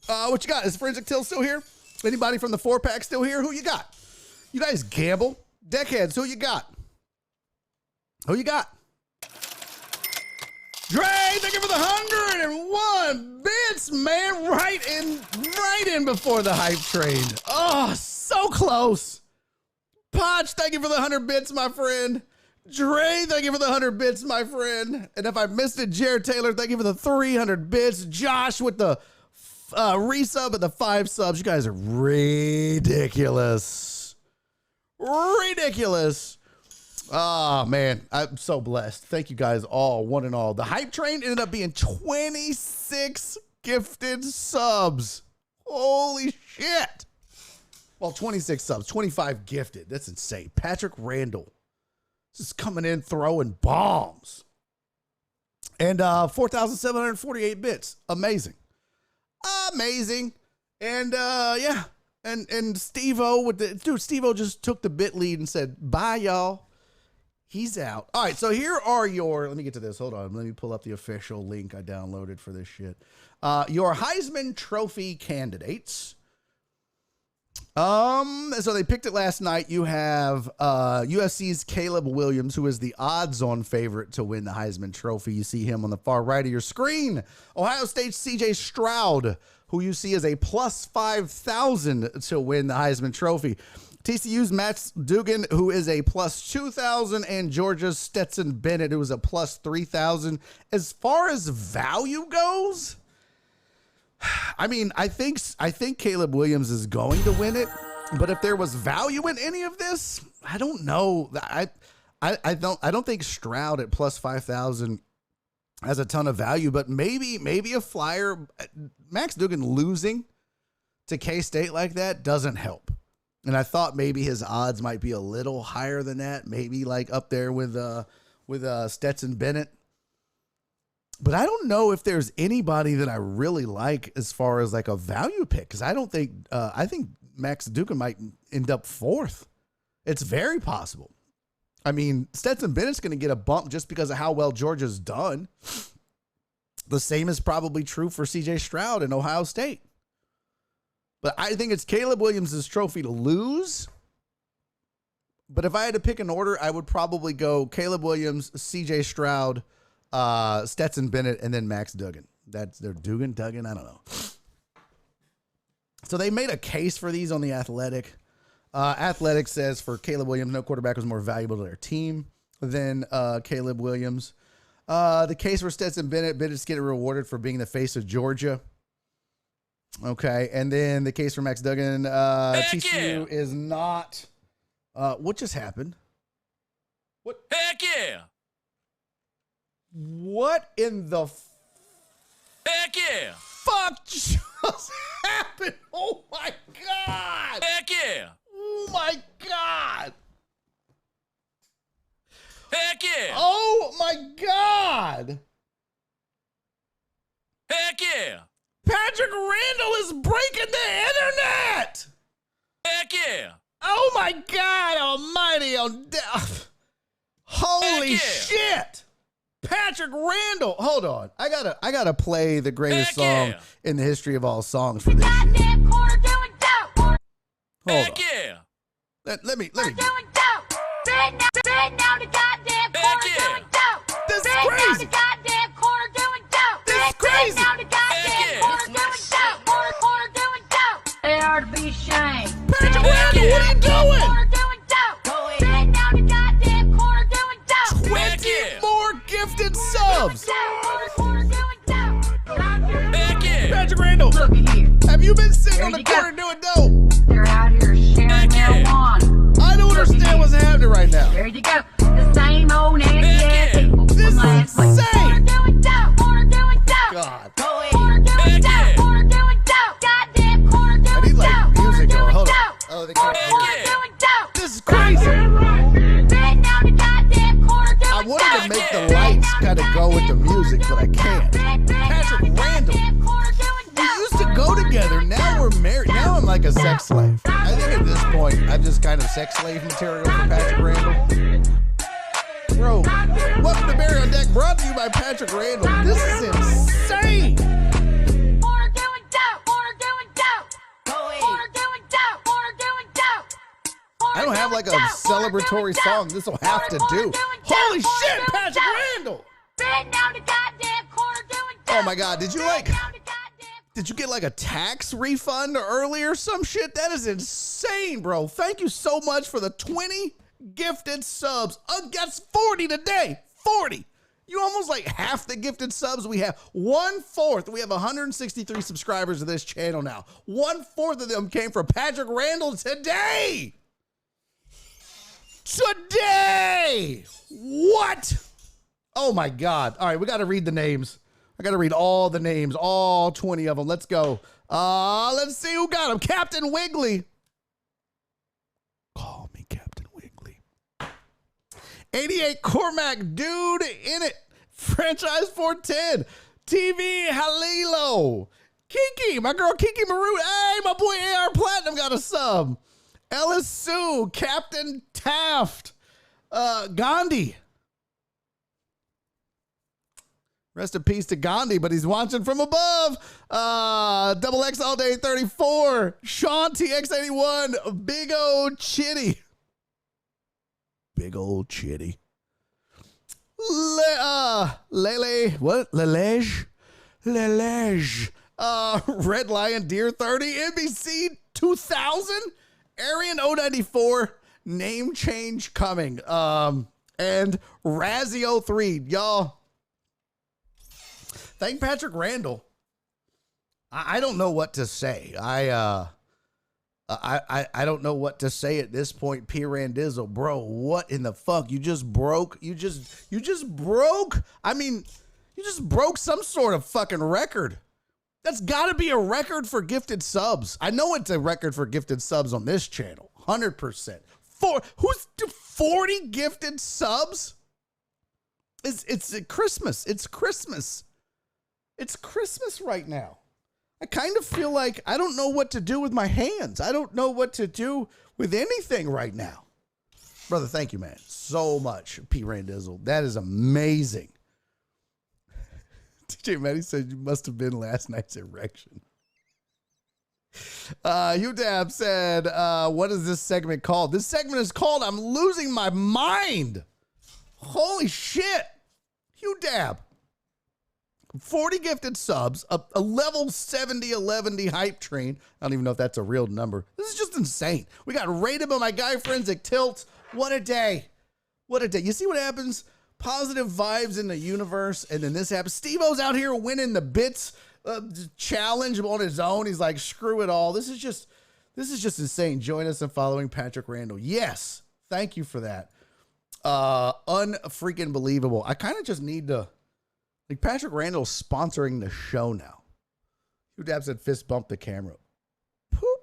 B: What you got? Is Forensic Till still here? Anybody from the 4-pack still here? Who you got? You guys gamble? Deckheads, who you got? Who you got? Dre, thank you for the 101 bits, man. Right in before the hype train. Oh, so close. Potch, thank you for the 100 bits, my friend. Dre, thank you for the 100 bits, my friend. And if I missed it, Jared Taylor, thank you for the 300 bits. Josh with the resub and the 5 subs. You guys are ridiculous. Ridiculous. Oh, man, I'm so blessed. Thank you guys all, one and all. The hype train ended up being 26 gifted subs. Holy shit. Well, 26 subs, 25 gifted. That's insane. Patrick Randall. This is coming in throwing bombs. And 4,748 bits. Amazing. Amazing. And yeah. And Steve-O with the dude, Steve-O just took the bit lead and said, bye, y'all. He's out. All right, so here are your, let me get to this. Hold on. Let me pull up the official link I downloaded for this shit. Your Heisman Trophy candidates. So they picked it last night. You have USC's Caleb Williams, who is the odds-on favorite to win the Heisman Trophy. You see him on the far right of your screen. Ohio State's CJ Stroud, who you see as a plus 5,000 to win the Heisman Trophy. TCU's Max Duggan, who is a plus 2,000, and Georgia's Stetson Bennett, who is a plus 3,000. As far as value goes, I mean, I think Caleb Williams is going to win it, but if there was value in any of this, I don't know. I don't think Stroud at plus 5,000 has a ton of value, but maybe a flyer. Max Duggan losing to K-State like that doesn't help. And I thought maybe his odds might be a little higher than that, maybe like up there with Stetson Bennett. But I don't know if there's anybody that I really like as far as like a value pick, because I don't think I think Max Duggan might end up fourth. It's very possible. I mean, Stetson Bennett's going to get a bump just because of how well Georgia's done. The same is probably true for CJ Stroud in Ohio State. But I think it's Caleb Williams' trophy to lose. But if I had to pick an order, I would probably go Caleb Williams, CJ Stroud, Stetson Bennett, and then Max Duggan. That's their Duggan, I don't know. So they made a case for these on The Athletic. Athletic says for Caleb Williams, no quarterback was more valuable to their team than Caleb Williams. The case for Stetson Bennett, Bennett's getting rewarded for being the face of Georgia. Okay, and then the case for Max Duggan, TCU is not. What just happened? What?
C: Heck yeah!
B: What in the
C: Heck yeah!
B: fuck just happened? Oh my god!
C: Heck yeah!
B: Oh my god!
C: Heck yeah!
B: Oh my god!
C: Heck yeah!
B: Patrick Randall is breaking the internet!
C: Heck yeah!
B: Oh my god almighty! Holy
C: yeah.
B: shit! Patrick Randall. Hold on. I gotta play the greatest
C: Heck
B: song
C: yeah.
B: in the history of all songs for this shit. Hold
C: Heck
B: on.
C: yeah!
B: Let me.
D: Doing dope. Bend down the goddamn
C: Heck
D: corner
C: yeah.
D: doing dope.
B: This is
D: Bend down
B: crazy.
D: the goddamn corner doing dope.
B: This is crazy.
D: Bend down the goddamn
C: Heck yeah.
D: corner doing dope. Corner doing dope. They are to be ashamed.
B: Patrick
C: Heck
B: Randall,
C: yeah.
B: what are you doing?
D: Corner doing dope. Bend down the goddamn corner doing dope.
B: 20
C: yeah.
B: more gifted subs.
D: Corner doing dope.
C: Heck yeah!
B: Patrick Randall,
D: Look at here.
B: have you been sitting
D: There
B: on the
D: you go.
B: corner doing dope?
D: They're out here sharing
C: Heck yeah.
D: marijuana.
B: I don't understand what's happening right now.
D: There you go. The same old nasty
C: Heck
D: ass
C: yeah.
D: people
B: This
D: from
B: is
D: last week.
B: insane.
D: Corner doing dope. Corner doing dope.
B: God.
D: Corner doing
C: Heck yeah.
D: dope. Corner doing dope. Goddamn corner doing
B: I need like
D: dope.
B: music
D: Corner
B: going. Hold
D: doing
B: on.
D: dope.
B: Oh, they can't
C: Heck
B: hear
D: Corner
B: it.
C: yeah.
D: doing dope.
B: This is crazy.
D: Bend down the goddamn corner doing
B: I wanted to
D: dope.
B: make the lights kind of go with the music, but I can't. Patrick Randall. We used to go together. Now we're married. Now I'm like a sex slave. I think at this point, I'm just kind of sex slave material for Patrick Randall. Bro, welcome to Barry on Deck, brought to you by Patrick Randall. This is insane.
D: Corner doing dope. Corner doing dope. Corner doing dope. Corner doing dope.
B: I don't have like a celebratory song this will have to do. Holy shit, Patrick Randall.
D: Bend down the goddamn corner doing dope.
B: Oh my God, did you get like a tax refund earlier or some shit? That is insane, bro. Thank you so much for the 20 gifted subs. That's 40 today. 40. You almost like half the gifted subs we have. 1/4. We have 163 subscribers to this channel now. 1/4 of them came from Patrick Randall today. Today. What? Oh my God. All right, we got to read the names. I got to read all the names, all 20 of them. Let's go. Let's see who got them. Captain Wiggly. Call me Captain Wiggly. 88 Cormac, dude in it. Franchise 410. TV Halilo. Kiki, my girl Kiki Maru. Hey, my boy AR Platinum got a sub. Ellis Sue, Captain Taft. Gandhi. Rest in peace to Gandhi, but he's watching from above. Double X All Day 34. Sean TX81. Big old Chitty. Big old Chitty. Lele. What? Lelege? Lelege. Red Lion Deer 30. NBC 2000. Arian 094. Name change coming. And Razzie 03. Y'all. Thank Patrick Randall. I don't know what to say. I don't know what to say at this point. P. Randizzle, bro, what in the fuck? You just broke. You just broke. I mean, you just broke some sort of fucking record. That's got to be a record for gifted subs. I know it's a record for gifted subs on this channel. 100%. Who's 40 gifted subs? It's Christmas. It's Christmas. It's Christmas right now. I kind of feel like I don't know what to do with my hands. I don't know what to do with anything right now. Brother, thank you, man. So much, P. Randizzle. That is amazing. DJ Matty said you must have been last night's erection. Hugh Dab said, what is this segment called? This segment is called I'm Losing My Mind. Holy shit. Hugh Dab. 40 gifted subs, a level 70 11 hype train. I don't even know if that's a real number. This is just insane. We got rated by my guy Forensic Tilt. What a day. What a day. You see what happens? Positive vibes in the universe, and then this happens. Steve-O's out here winning the bits challenge on his own. He's like, screw it all. This is just insane. Join us in following Patrick Randall. Yes. Thank you for that. Unfreaking believable. I kind of just need to, like, Patrick Randall's sponsoring the show now. Hugh Dab said fist bump the camera. Poop.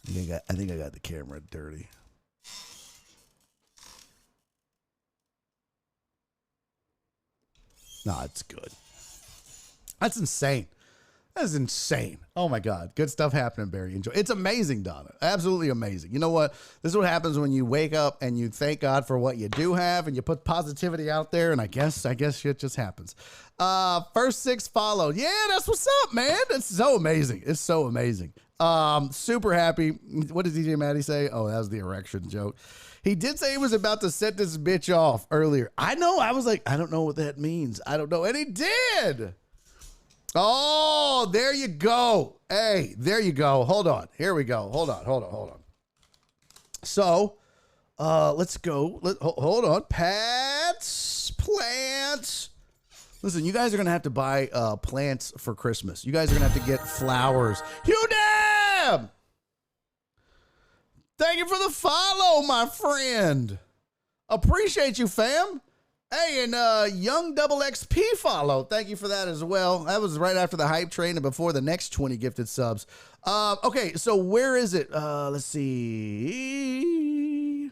B: I think I got the camera dirty. No, it's good. That's insane. That is insane. Oh my God. Good stuff happening, Barry. Enjoy. It's amazing, Donna. Absolutely amazing. You know what? This is what happens when you wake up and you thank God for what you do have and you put positivity out there, and I guess shit just happens. First 6 followed. Yeah, that's what's up, man. It's so amazing. It's so amazing. Super happy. What did DJ Matty say? Oh, that was the erection joke. He did say he was about to set this bitch off earlier. I know. I was like, I don't know what that means. I don't know. And he did. Oh, there you go. Hey, there you go. Hold on. Here we go. Hold on. So, let's go. Hold on. Plants. Listen, you guys are going to have to buy plants for Christmas. You guys are going to have to get flowers. Hugh Dab! Thank you for the follow, my friend. Appreciate you, fam. Hey, and Young Double XP follow. Thank you for that as well. That was right after the hype train and before the next 20 gifted subs. Okay, so where is it? Let's see.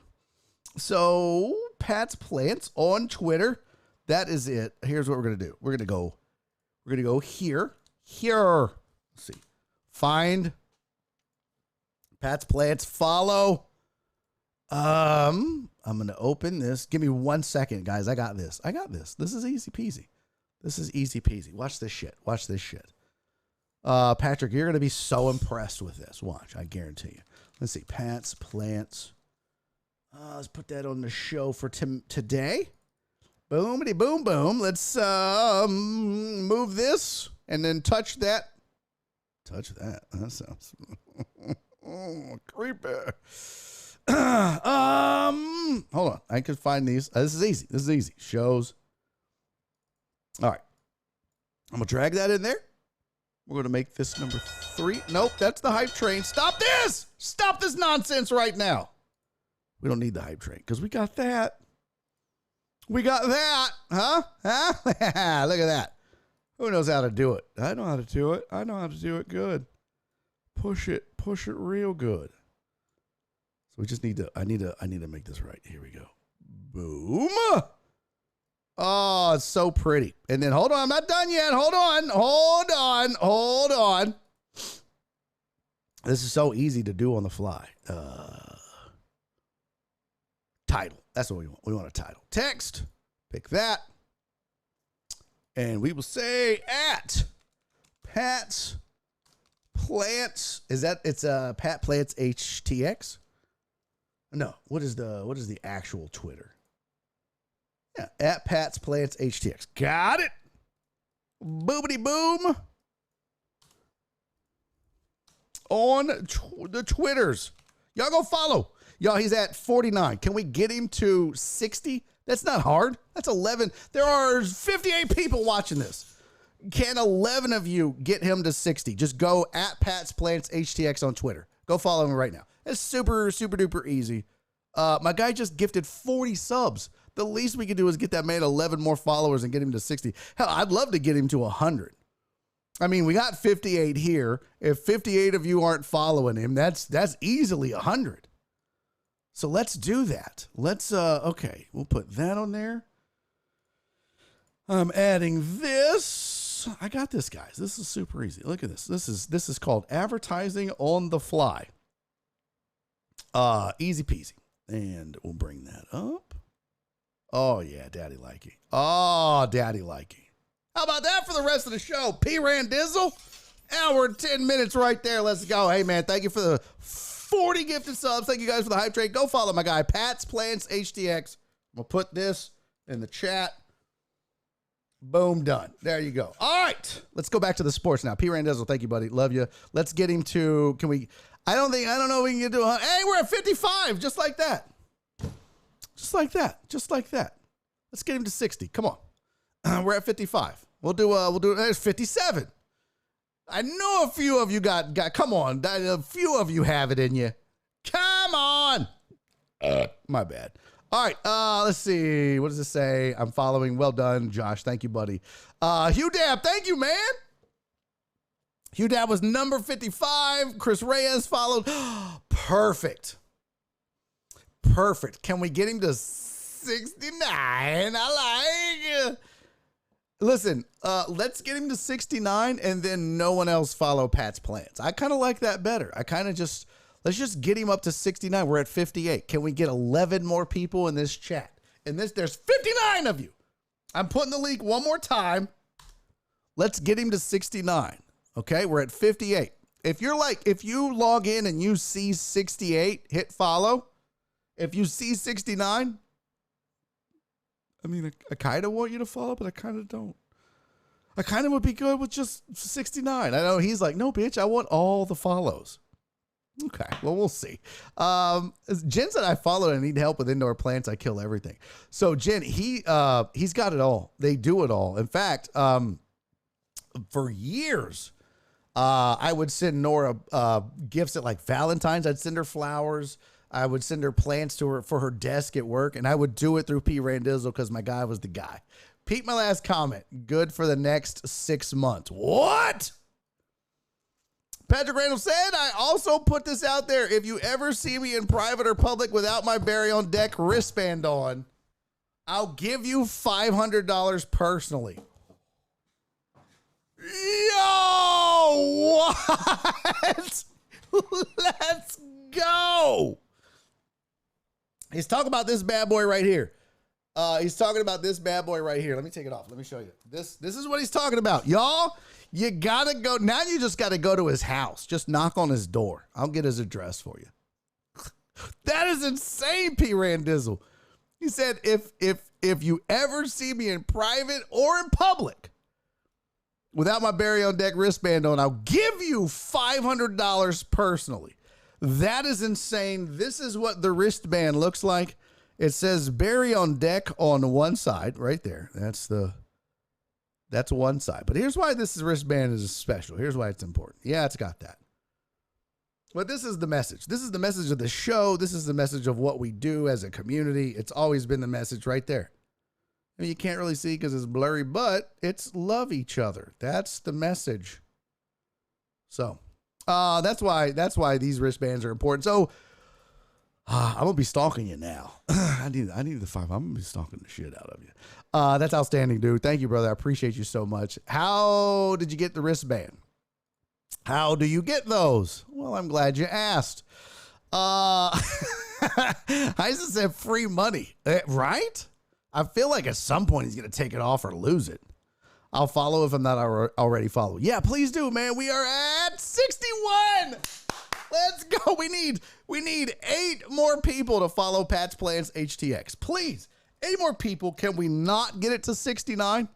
B: So, Pat's Plants on Twitter. That is it. Here's what we're going to do. We're going to go here. Let's see. Find Pat's Plants, follow. I'm going to open this. Give me 1 second, guys. I got this. This is easy peasy. Watch this shit. Patrick, you're going to be so impressed with this. Watch. I guarantee you. Let's see. Pat's Plants. Let's put that on the show for today. Boomity boom boom. Let's move this and then touch that. That sounds creepy. Hold on. I could find these. This is easy. Shows. All right. I'm gonna drag that in there. We're gonna make this number 3. Nope, that's the hype train. Stop this! Stop this nonsense right now. We don't need the hype train because we got that. Huh? Look at that. Who knows how to do it? I know how to do it. Good. Push it real good. So we just need to, I need to make this right. Here we go. Boom. Oh, it's so pretty. And then hold on, I'm not done yet. Hold on. This is so easy to do on the fly. title. That's what we want. We want a title. Text. Pick that. And we will say at Pat's Plants. Is that it's Pat Plants HTX? No. What is the actual Twitter? Yeah, at Pat's Plants HTX. Got it. Boobity boom. On the Twitters. Y'all go follow. Y'all, he's at 49. Can we get him to 60? That's not hard. That's 11. There are 58 people watching this. Can 11 of you get him to 60? Just go at Pat's Plants HTX on Twitter. Go follow him right now. It's super, super duper easy. My guy just gifted 40 subs. The least we can do is get that man 11 more followers and get him to 60. Hell, I'd love to get him to 100. I mean, we got 58 here. If 58 of you aren't following him, that's easily 100. So let's do that. Let's, okay, we'll put that on there. I'm adding this. I got this, guys. This is super easy. Look at this. This is called advertising on the fly. Easy peasy. And we'll bring that up. Oh, yeah, daddy likey. Oh, daddy likey. How about that for the rest of the show? P. Randizzle. Hour and 10 minutes right there. Let's go. Hey, man, thank you for the 40 gifted subs. Thank you guys for the hype train. Go follow my guy, Pat's Plants HTX. We'll put this in the chat. Boom, done. There you go. All right. Let's go back to the sports now. P. Randizzle, thank you, buddy. Love you. Let's get him to, can we, I don't know if we can get to 100. Hey, we're at 55. Just like that. Just like that. Just like that. Let's get him to 60. Come on. We're at 55. We'll do, there's 57. I know a few of you got, come on. A few of you have it in you. Come on. My bad. All right. Let's see. What does it say? I'm following. Well done, Josh. Thank you, buddy. Hugh Dab. Thank you, man. Hugh Dab was number 55. Chris Reyes followed. Perfect. Perfect. Can we get him to 69? I like it. Listen, let's get him to 69 and then no one else follow Pat's Plants. I kind of like that better. Let's just get him up to 69. We're at 58. Can we get 11 more people in this chat? There's 59 of you. I'm putting the link one more time. Let's get him to 69. Okay, we're at 58. If you log in and you see 68, hit follow. If you see 69, I mean, I kind of want you to follow, but I kind of don't. I kind of would be good with just 69. I know he's like, no, bitch, I want all the follows. Okay, well, we'll see. Jen said I follow and I need help with indoor plants. I kill everything. So Jen, he's got it all. They do it all. In fact, for years, I would send Nora gifts at like Valentine's. I'd send her flowers. I would send her plants to her for her desk at work, and I would do it through P. Randizzle because my guy was the guy. Pete, my last comment. Good for the next 6 months. What? Patrick Randall said, I also put this out there. If you ever see me in private or public without my Barry on Deck wristband on, I'll give you $500 personally. Yo, what? Let's go. He's talking about this bad boy right here. He's talking about this bad boy right here. Let me take it off. Let me show you. This is what he's talking about. Y'all, you gotta go. Now you just gotta go to his house. Just knock on his door. I'll get his address for you. That is insane, P. Randizzle. He said, if you ever see me in private or in public without my Barry on Deck wristband on, I'll give you $500 personally. That is insane. This is what the wristband looks like. It says Barry on Deck on one side right there. That's one side. But here's why this wristband is special. Here's why it's important. Yeah, it's got that. But this is the message. This is the message of the show. This is the message of what we do as a community. It's always been the message right there. I mean, you can't really see because it's blurry, but it's love each other. That's the message. So that's why these wristbands are important. So I'm gonna be stalking you now. I need the $5. I'm gonna be stalking the shit out of you. That's outstanding, dude. Thank you, brother. I appreciate you so much. How did you get the wristband? How do you get those? Well, I'm glad you asked. Heisen said free money, right? I feel like at some point he's going to take it off or lose it. I'll follow if I'm not already followed. Yeah, please do, man. We are at 61. Let's go. We need 8 more people to follow Pat's Plans HTX. Please, 8 more people. Can we not get it to 69?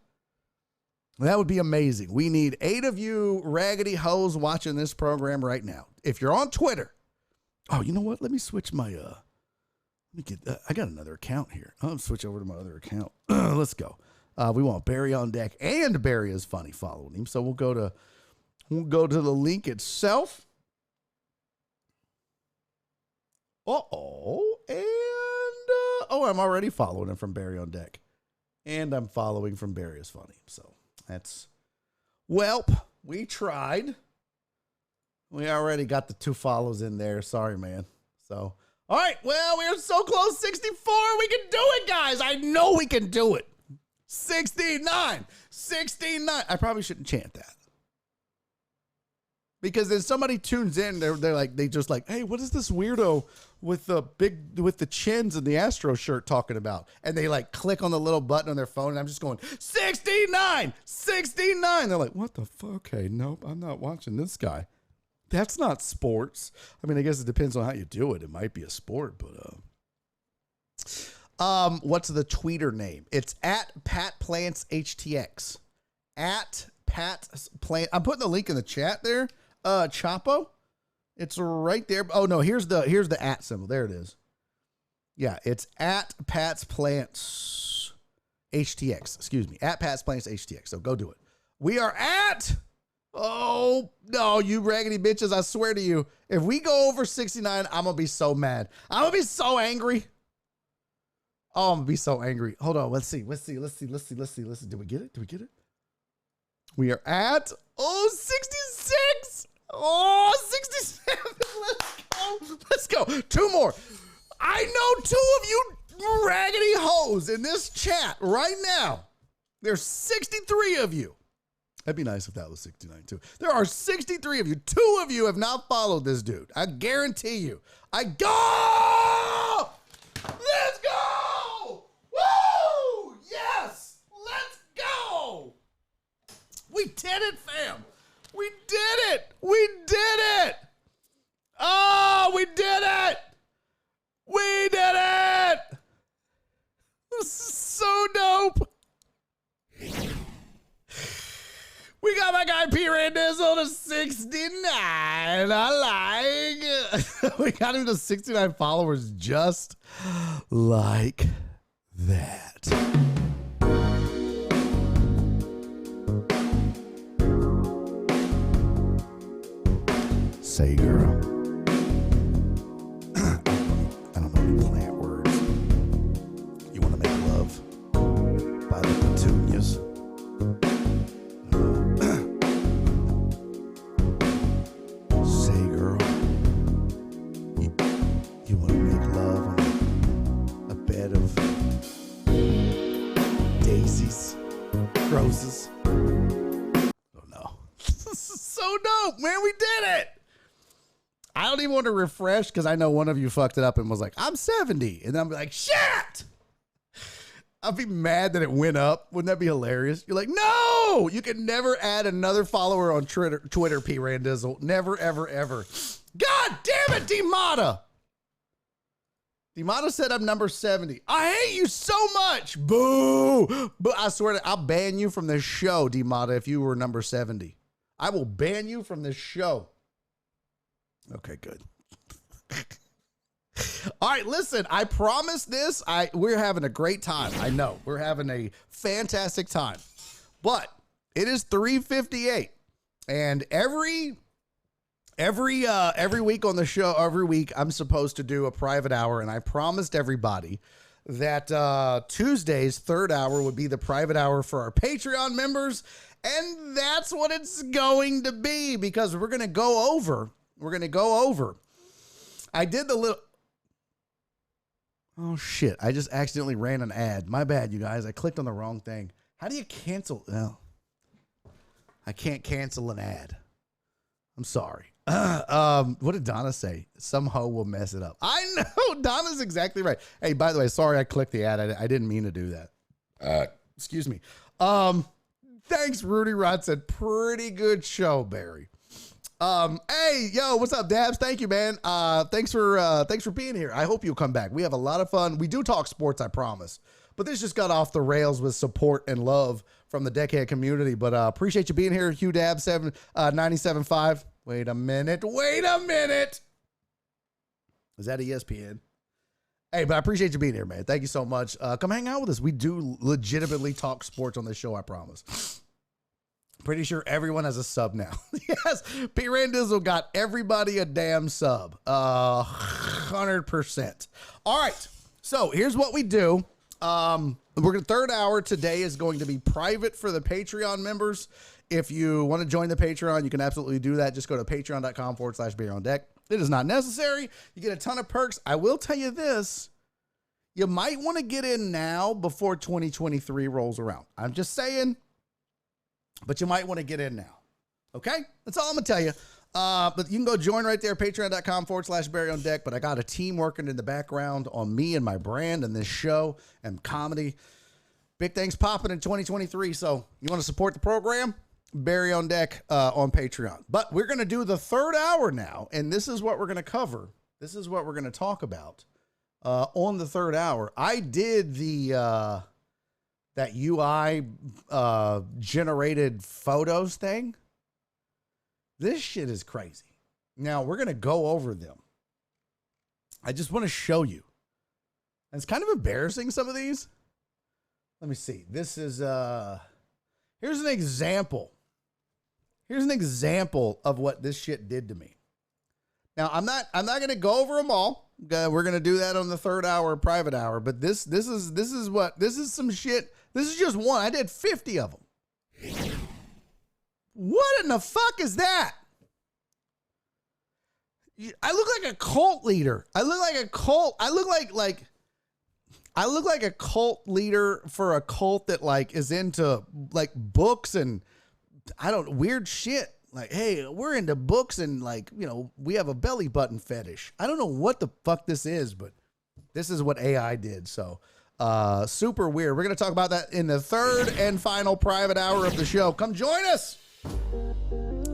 B: That would be amazing. We need 8 of you raggedy hoes watching this program right now. If you're on Twitter, oh, you know what? Let me switch my, let me get, I got another account here. I'll switch over to my other account. Let's go. We want Barry on deck, and Barry is funny following him. So we'll go to the link itself. I'm already following him from Barry on deck, and I'm following from Barry is funny. So that's, welp, we tried. We already got the 2 follows in there. Sorry, man. So, all right. Well, we're so close. 64. We can do it, guys. I know we can do it. 69. I probably shouldn't chant that. Because then somebody tunes in, they just like, hey, what is this weirdo with the chins and the Astro shirt talking about? And they like click on the little button on their phone, and I'm just going 69. They're like, what the fuck? Okay, nope, I'm not watching this guy. That's not sports. I mean, I guess it depends on how you do it. It might be a sport, but what's the tweeter name? It's at Pat Plants HTX. At Pat Plant. I'm putting the link in the chat there. Chapo, it's right there. Oh no, here's the at symbol. There it is. Yeah, it's at Pat's Plants HTX. Excuse me, at Pat's Plants HTX. So go do it. We are at. Oh no, you raggedy bitches! I swear to you, if we go over 69, I'm gonna be so mad. I'm gonna be so angry. Oh, I'm gonna be so angry. Hold on, let's see. Did we get it? We are at 66. 67. Let's go. 2 more. I know 2 of you raggedy hoes in this chat right now. There's 63 of you. That'd be nice if that was 69 too. There are 63 of you. 2 of you have not followed this dude. I guarantee you. Go! Let's go! Woo! Yes! Let's go! We did it, fam. We did it. Oh, we did it. This is so dope. We got my guy P. Randizzle to 69. I like. We got him to 69 followers just like that. Say, girl. I don't know any plant words. You want to make love by the petunias? Say, girl. You want to make love on a bed of daisies, roses? Oh no. This is so dope, man. We did it. I don't even want to refresh because I know one of you fucked it up and was like, I'm 70. And then I'm like, shit. I'd be mad that it went up. Wouldn't that be hilarious? You're like, no, you can never add another follower on Twitter, P. Randizzle. Never, ever, ever. God damn it, D-Mata. D-Mata said I'm number 70. I hate you so much. Boo. But I swear to, I'll ban you from this show, D-Mata, if you were number 70. I will ban you from this show. Okay, good. All right, listen, I promise this. We're having a great time. I know we're having a fantastic time, but it is 3:58, and every week on the show, every week I'm supposed to do a private hour, and I promised everybody that Tuesday's third hour would be the private hour for our Patreon members, and that's what it's going to be because we're gonna go over. I did the little. Oh, shit. I just accidentally ran an ad. My bad, you guys. I clicked on the wrong thing. How do you cancel? No. I can't cancel an ad. I'm sorry. What did Donna say? Some hoe will mess it up. I know. Donna's exactly right. Hey, by the way, sorry I clicked the ad. I didn't mean to do that. Excuse me. Thanks, Rudy Rod said, pretty good show, Barry. Hey, yo, what's up, Dabs? Thank you, man. Thanks for being here. I hope you'll come back. We have a lot of fun. We do talk sports, I promise. But this just got off the rails with support and love from the Deckhead community. But appreciate you being here, Hugh Dab 97.5. Wait a minute. Is that ESPN? Hey, but I appreciate you being here, man. Thank you so much. Come hang out with us. We do legitimately talk sports on this show, I promise. Pretty sure everyone has a sub now. Yes, P. Randizzle got everybody a damn sub. 100%. All right, so here's what we do. Third hour today is going to be private for the Patreon members. If you want to join the Patreon, you can absolutely do that. Just go to patreon.com/BarryOnDeck. It is not necessary. You get a ton of perks. I will tell you this. You might want to get in now before 2023 rolls around. I'm just saying, but you might want to get in now. Okay? That's all I'm going to tell you. But you can go join right there, patreon.com/BarryOnDeck. But I got a team working in the background on me and my brand and this show and comedy. Big things popping in 2023. So you want to support the program? Barry on Deck on Patreon. But we're going to do the third hour now, and this is what we're going to cover. This is what we're going to talk about on the third hour. I did the that UI generated photos thing. This shit is crazy. Now we're going to go over them. I just want to show you. And it's kind of embarrassing, some of these. Let me see. This is here's an example. Here's an example of what this shit did to me. Now, I'm not going to go over them all. We're going to do that on the third hour, private hour, but this is some shit. This is just one. I did 50 of them. What in the fuck is that? I look like a cult leader. I look like a cult. I look like a cult leader for a cult that like is into like books and weird shit. Like, hey, we're into books and like, you know, we have a belly button fetish. I don't know what the fuck this is, but this is what AI did. So, super weird. We're going to talk about that in the third and final private hour of the show. Come join us.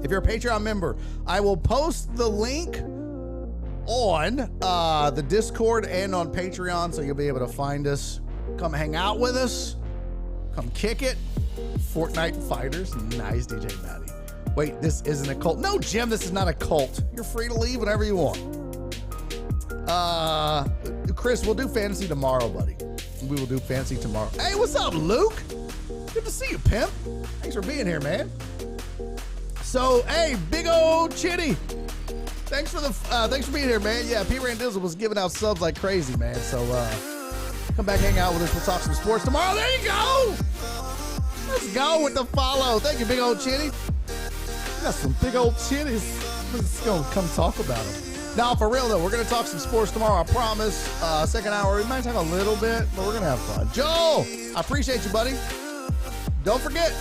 B: If you're a Patreon member, I will post the link on the Discord and on Patreon, so you'll be able to find us. Come hang out with us. Come kick it. Fortnite Fighters. Nice, DJ Matty. Wait, this isn't a cult. No, Jim, this is not a cult. You're free to leave whenever you want. Chris, we'll do fantasy tomorrow, buddy. We will do fantasy tomorrow. Hey, what's up, Luke? Good to see you, pimp. Thanks for being here, man. So, hey, big old Chitty. Thanks for being here, man. Yeah, P. Randizzle was giving out subs like crazy, man. So, come back, hang out with us. We'll talk some sports tomorrow. There you go. Let's go with the follow. Thank you, big old Chitty. We got some big old chitties. Let's go come talk about them. Now, for real, though, we're going to talk some sports tomorrow, I promise. Second hour, we might have a little bit, but we're going to have fun. Joel, I appreciate you, buddy. Don't forget,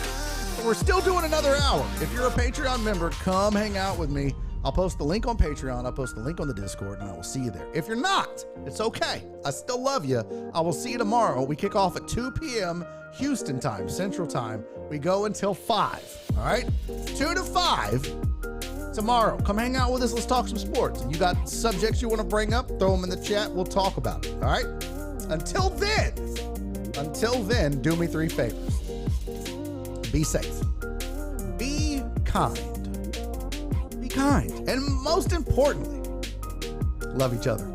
B: we're still doing another hour. If you're a Patreon member, come hang out with me. I'll post the link on Patreon. I'll post the link on the Discord, and I will see you there. If you're not, it's okay. I still love you. I will see you tomorrow. We kick off at 2 p.m. Houston time, Central time. We go until 5, all right? 2 to 5 tomorrow. Come hang out with us. Let's talk some sports. You got subjects you want to bring up, throw them in the chat. We'll talk about it, all right? Until then, do me 3 favors. Be safe. Be kind. And most importantly, love each other.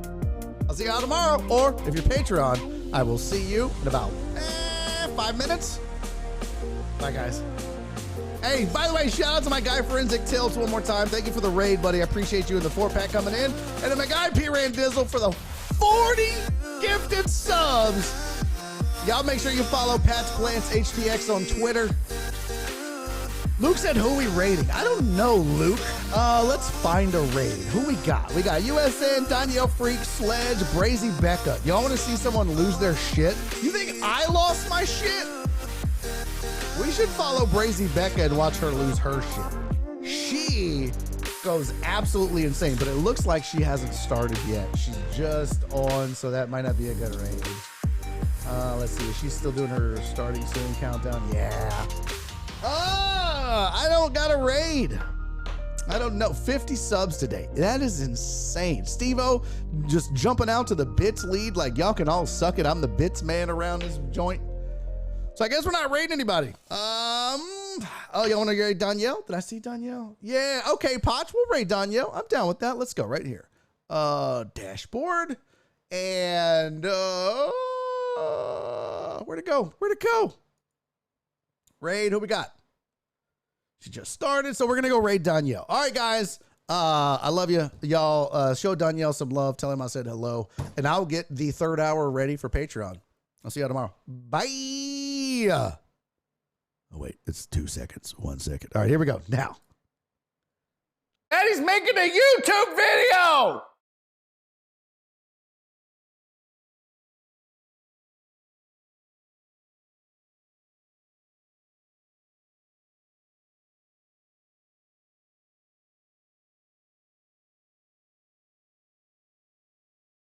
B: I'll see you all tomorrow, or if you're Patreon, I will see you in about 5 minutes. Bye, guys. Hey, by the way, shout out to my guy Forensic Tilts one more time. Thank you for the raid, buddy. I appreciate you and the 4-pack coming in. And then my guy P. Randizzle for the 40 gifted subs. Y'all make sure you follow Pat's Plants HTX on Twitter. Luke said, who we rating? I don't know, Luke. Let's find a raid. Who we got? We got USN, Danielle Freak, Sledge, Brazy Becca. Y'all want to see someone lose their shit? You think I lost my shit? We should follow Brazy Becca and watch her lose her shit. She goes absolutely insane, but it looks like she hasn't started yet. She's just on, so that might not be a good raid. Let's see. Is she still doing her starting soon countdown? Yeah. I don't got a raid. I don't know. 50 subs today. That is insane. Steve-O just jumping out to the bits lead like y'all can all suck it. I'm the bits man around this joint. So I guess we're not raiding anybody. Oh, y'all want to raid Danielle? Did I see Danielle? Yeah. Okay, Potch, we'll raid Danielle. I'm down with that. Let's go right here. Dashboard. And where'd it go? Where'd it go? Raid, who we got? She just started, so we're gonna go raid Danielle. All right, guys. I love you, y'all. Show Danielle some love. Tell him I said hello, and I'll get the 3rd hour ready for Patreon. I'll see y'all tomorrow. Bye. Oh wait, it's 2 seconds. 1 second. All right, here we go. Now,
C: Daddy's making a YouTube video.